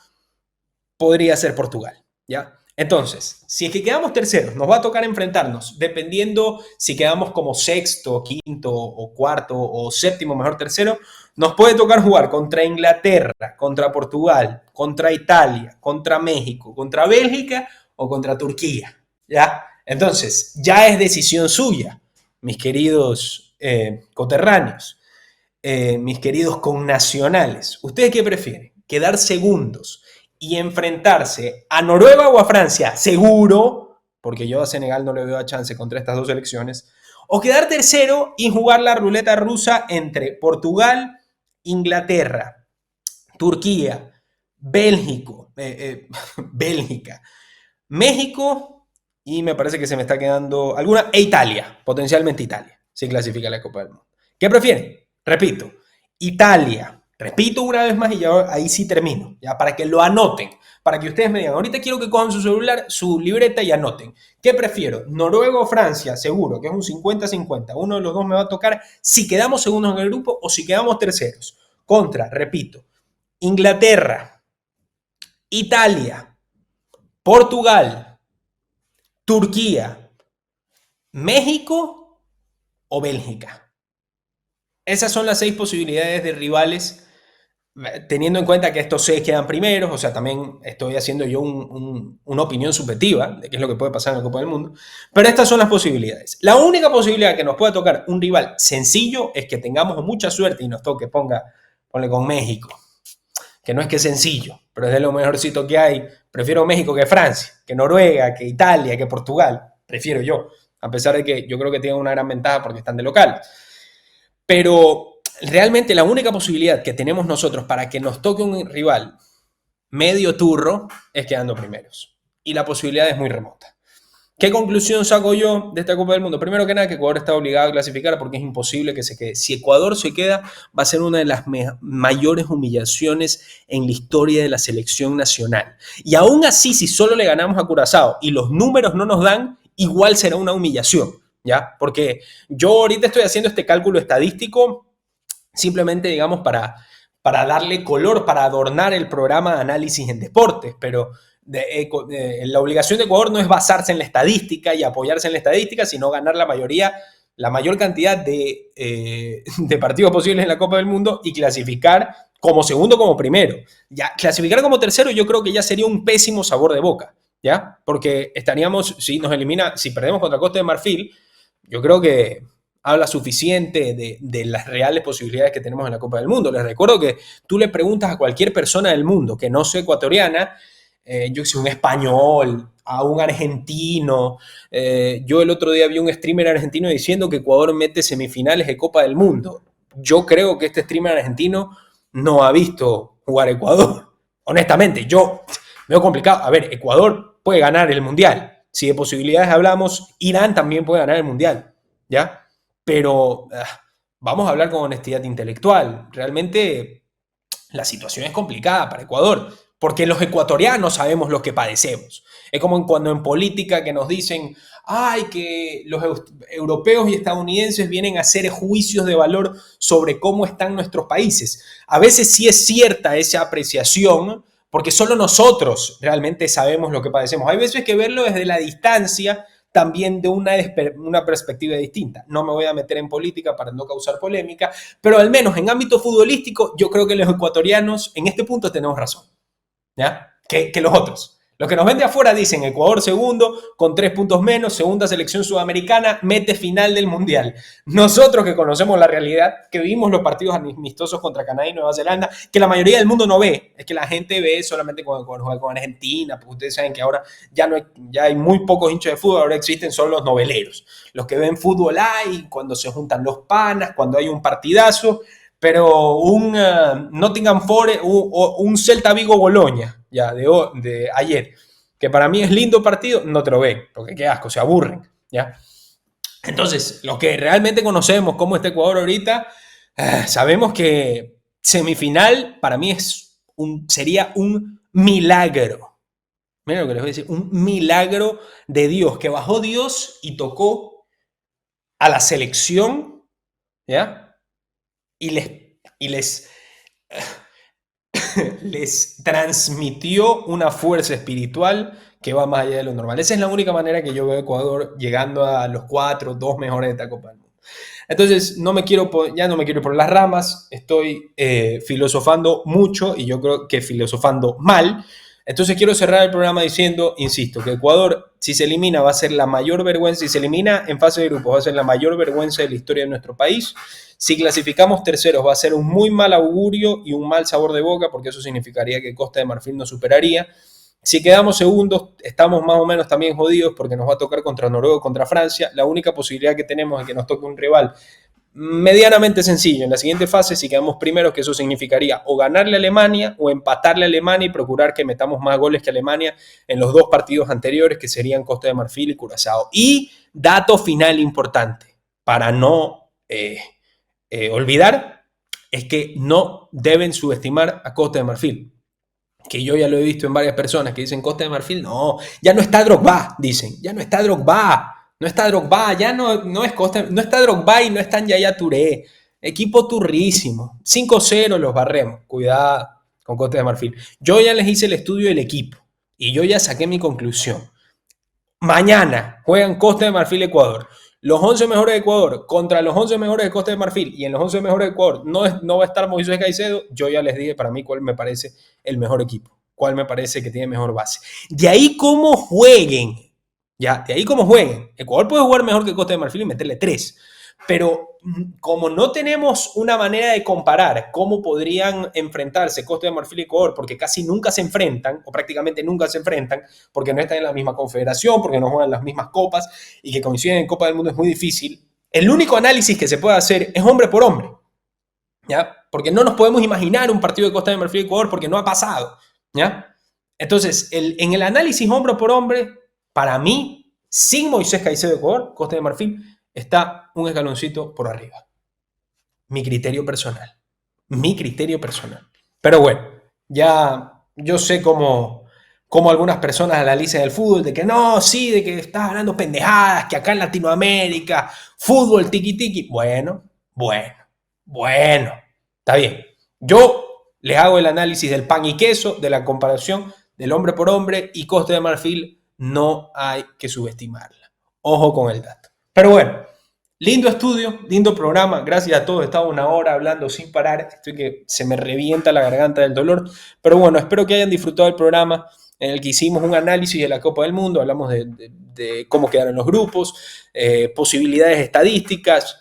podría ser Portugal. ¿Ya? Entonces, si es que quedamos terceros, nos va a tocar enfrentarnos, dependiendo si quedamos como sexto, quinto o cuarto o séptimo mejor tercero, nos puede tocar jugar contra Inglaterra, contra Portugal, contra Italia, contra México, contra Bélgica o contra Turquía, ¿ya? Entonces, ya es decisión suya, mis queridos coterráneos, mis queridos connacionales. ¿Ustedes qué prefieren? ¿Quedar segundos y enfrentarse a Noruega o a Francia? Seguro, porque yo a Senegal no le veo a chance contra estas dos selecciones. ¿O quedar tercero y jugar la ruleta rusa entre Portugal, Inglaterra, Turquía, Bélgica, México y me parece que se me está quedando alguna, e Italia, potencialmente Italia, si clasifica la Copa del Mundo? ¿Qué prefieren? Repito, Italia. Repito una vez más y ya ahí sí termino, ya para que lo anoten, para que ustedes me digan, ahorita quiero que cojan su celular, su libreta y anoten. ¿Qué prefiero? ¿Noruega o Francia? Seguro que es un 50-50. Uno de los dos me va a tocar si quedamos segundos en el grupo o si quedamos terceros. Contra, repito, Inglaterra, Italia, Portugal, Turquía, México o Bélgica. Esas son las 6 posibilidades de rivales, teniendo en cuenta que estos 6 quedan primeros, o sea, también estoy haciendo yo una opinión subjetiva de qué es lo que puede pasar en la Copa del Mundo, pero estas son las posibilidades. La única posibilidad que nos pueda tocar un rival sencillo es que tengamos mucha suerte y nos toque, ponle con México, que no es que es sencillo, pero es de lo mejorcito que hay. Prefiero México que Francia, que Noruega, que Italia, que Portugal. Prefiero yo, a pesar de que yo creo que tienen una gran ventaja porque están de local. Pero realmente la única posibilidad que tenemos nosotros para que nos toque un rival medio turro es quedando primeros. Y la posibilidad es muy remota. ¿Qué conclusión saco yo de esta Copa del Mundo? Primero que nada, que Ecuador está obligado a clasificar porque es imposible que se quede. Si Ecuador se queda, va a ser una de las mayores humillaciones en la historia de la selección nacional. Y aún así, si solo le ganamos a Curazao y los números no nos dan, igual será una humillación, ¿ya? Porque yo ahorita estoy haciendo este cálculo estadístico simplemente, digamos, para darle color, para adornar el programa de análisis en deportes, pero la obligación de Ecuador no es basarse en la estadística y apoyarse en la estadística, sino ganar la mayor cantidad de partidos posibles en la Copa del Mundo y clasificar como segundo, como primero. Ya, clasificar como tercero yo creo que ya sería un pésimo sabor de boca, ¿ya? Porque estaríamos, si perdemos contra Costa de Marfil, yo creo que habla suficiente de las reales posibilidades que tenemos en la Copa del Mundo. Les recuerdo que tú le preguntas a cualquier persona del mundo que no sea ecuatoriana, yo que sé, un español, a un argentino. Yo el otro día vi un streamer argentino diciendo que Ecuador mete semifinales de Copa del Mundo. Yo creo que este streamer argentino no ha visto jugar Ecuador. Honestamente, yo veo complicado. A ver, Ecuador puede ganar el Mundial. Si de posibilidades hablamos, Irán también puede ganar el Mundial, ¿ya? Pero vamos a hablar con honestidad intelectual. Realmente la situación es complicada para Ecuador, porque los ecuatorianos sabemos lo que padecemos. Es como cuando en política que nos dicen, ay, que los europeos y estadounidenses vienen a hacer juicios de valor sobre cómo están nuestros países. A veces sí es cierta esa apreciación, porque solo nosotros realmente sabemos lo que padecemos. Hay veces que verlo desde la distancia también de una perspectiva distinta. No me voy a meter en política para no causar polémica, pero al menos en ámbito futbolístico yo creo que los ecuatorianos en este punto tenemos razón, ¿ya? Que los otros. Los que nos ven de afuera dicen Ecuador segundo, con 3 puntos menos, segunda selección sudamericana, mete final del Mundial. Nosotros que conocemos la realidad, que vimos los partidos amistosos contra Canadá y Nueva Zelanda, que la mayoría del mundo no ve, es que la gente ve solamente cuando juega con Argentina, porque ustedes saben que ahora ya hay muy pocos hinchas de fútbol, ahora existen solo los noveleros, los que ven fútbol hay, cuando se juntan los panas, cuando hay un partidazo, pero un Nottingham Forest, un Celta Vigo Boloña, ya de ayer, que para mí es lindo partido, no te lo ven, porque qué asco, se aburren, ¿ya? Entonces, los que realmente conocemos cómo está Ecuador ahorita, sabemos que semifinal para mí sería un milagro. Miren lo que les voy a decir, un milagro de Dios, que bajó Dios y tocó a la selección, ¿ya? Y les transmitió una fuerza espiritual que va más allá de lo normal. Esa es la única manera que yo veo a Ecuador llegando a los 2 mejores de esta Copa del Mundo. Entonces, ya no me quiero ir por las ramas, estoy filosofando mucho y yo creo que filosofando mal. Entonces quiero cerrar el programa diciendo, insisto, que Ecuador, si se elimina, va a ser la mayor vergüenza, si se elimina en fase de grupos, va a ser la mayor vergüenza de la historia de nuestro país. Si clasificamos terceros, va a ser un muy mal augurio y un mal sabor de boca, porque eso significaría que Costa de Marfil nos superaría. Si quedamos segundos, estamos más o menos también jodidos porque nos va a tocar contra Noruega o contra Francia. La única posibilidad que tenemos es que nos toque un rival medianamente sencillo. En la siguiente fase, si quedamos primeros, que eso significaría o ganarle a Alemania o empatarle a Alemania y procurar que metamos más goles que Alemania en los dos partidos anteriores, que serían Costa de Marfil y Curazao. Y dato final importante, para no olvidar, es que no deben subestimar a Costa de Marfil. Que yo ya lo he visto en varias personas que dicen Costa de Marfil, no, ya no está Drogba, dicen, ya no está Drogba. No está Drogba, ya no es Costa, no está Drogba y no está Yaya Touré. Equipo turrísimo. 5-0 los barremos. Cuidado con Costa de Marfil. Yo ya les hice el estudio del equipo y yo ya saqué mi conclusión. Mañana juegan Costa de Marfil Ecuador. Los 11 mejores de Ecuador contra los 11 mejores de Costa de Marfil, y en los 11 mejores de Ecuador no va a estar Moisés Caicedo. Yo ya les dije para mí cuál me parece el mejor equipo, cuál me parece que tiene mejor base. De ahí cómo jueguen. Ya, de ahí como jueguen. Ecuador puede jugar mejor que Costa de Marfil y meterle 3. Pero como no tenemos una manera de comparar cómo podrían enfrentarse Costa de Marfil y Ecuador, porque casi nunca se enfrentan, o prácticamente nunca se enfrentan, porque no están en la misma confederación, porque no juegan las mismas copas, y que coinciden en Copa del Mundo es muy difícil, el único análisis que se puede hacer es hombre por hombre. ¿Ya? Porque no nos podemos imaginar un partido de Costa de Marfil y Ecuador porque no ha pasado. ¿Ya? Entonces, en el análisis hombre por hombre, para mí, sin Moisés Caicedo de Ecuador, Costa de Marfil está un escaloncito por arriba. Mi criterio personal. Mi criterio personal. Pero bueno, ya yo sé cómo algunas personas analizan el fútbol, de que no, sí, de que estás hablando pendejadas, que acá en Latinoamérica, fútbol tiki-tiki. Bueno, está bien. Yo les hago el análisis del pan y queso, de la comparación del hombre por hombre, y Costa de Marfil no hay que subestimarla. Ojo con el dato. Pero bueno, lindo estudio, lindo programa. Gracias a todos. He estado una hora hablando sin parar. Estoy que se me revienta la garganta del dolor. Pero bueno, espero que hayan disfrutado el programa en el que hicimos un análisis de la Copa del Mundo. Hablamos de cómo quedaron los grupos, posibilidades estadísticas,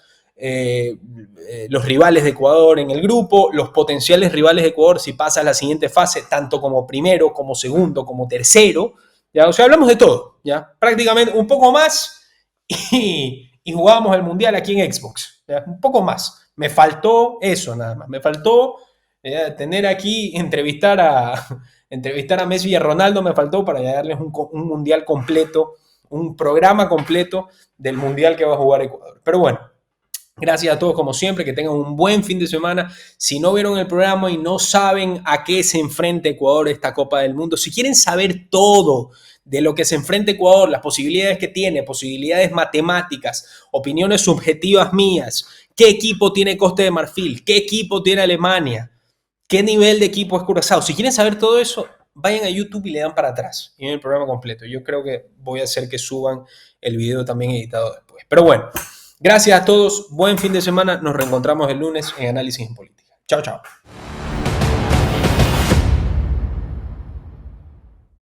los rivales de Ecuador en el grupo, los potenciales rivales de Ecuador si pasa a la siguiente fase, tanto como primero, como segundo, como tercero. ¿Ya? O sea, hablamos de todo. ¿Ya? Prácticamente un poco más y jugábamos el Mundial aquí en Xbox. ¿Ya? Un poco más. Me faltó eso nada más. Me faltó tener aquí, entrevistar a Messi y a Ronaldo, me faltó para darles un Mundial completo, un programa completo del Mundial que va a jugar Ecuador. Pero bueno, gracias a todos como siempre, que tengan un buen fin de semana. Si no vieron el programa y no saben a qué se enfrenta Ecuador esta Copa del Mundo, si quieren saber todo de lo que se enfrenta Ecuador, las posibilidades que tiene, posibilidades matemáticas, opiniones subjetivas mías, qué equipo tiene Costa de Marfil, qué equipo tiene Alemania, qué nivel de equipo es Curazao, si quieren saber todo eso, vayan a YouTube y le dan para atrás y ven el programa completo. Yo creo que voy a hacer que suban el video también editado después. Pero bueno, gracias a todos, buen fin de semana, nos reencontramos el lunes en Análisis en Política. Chao, chao.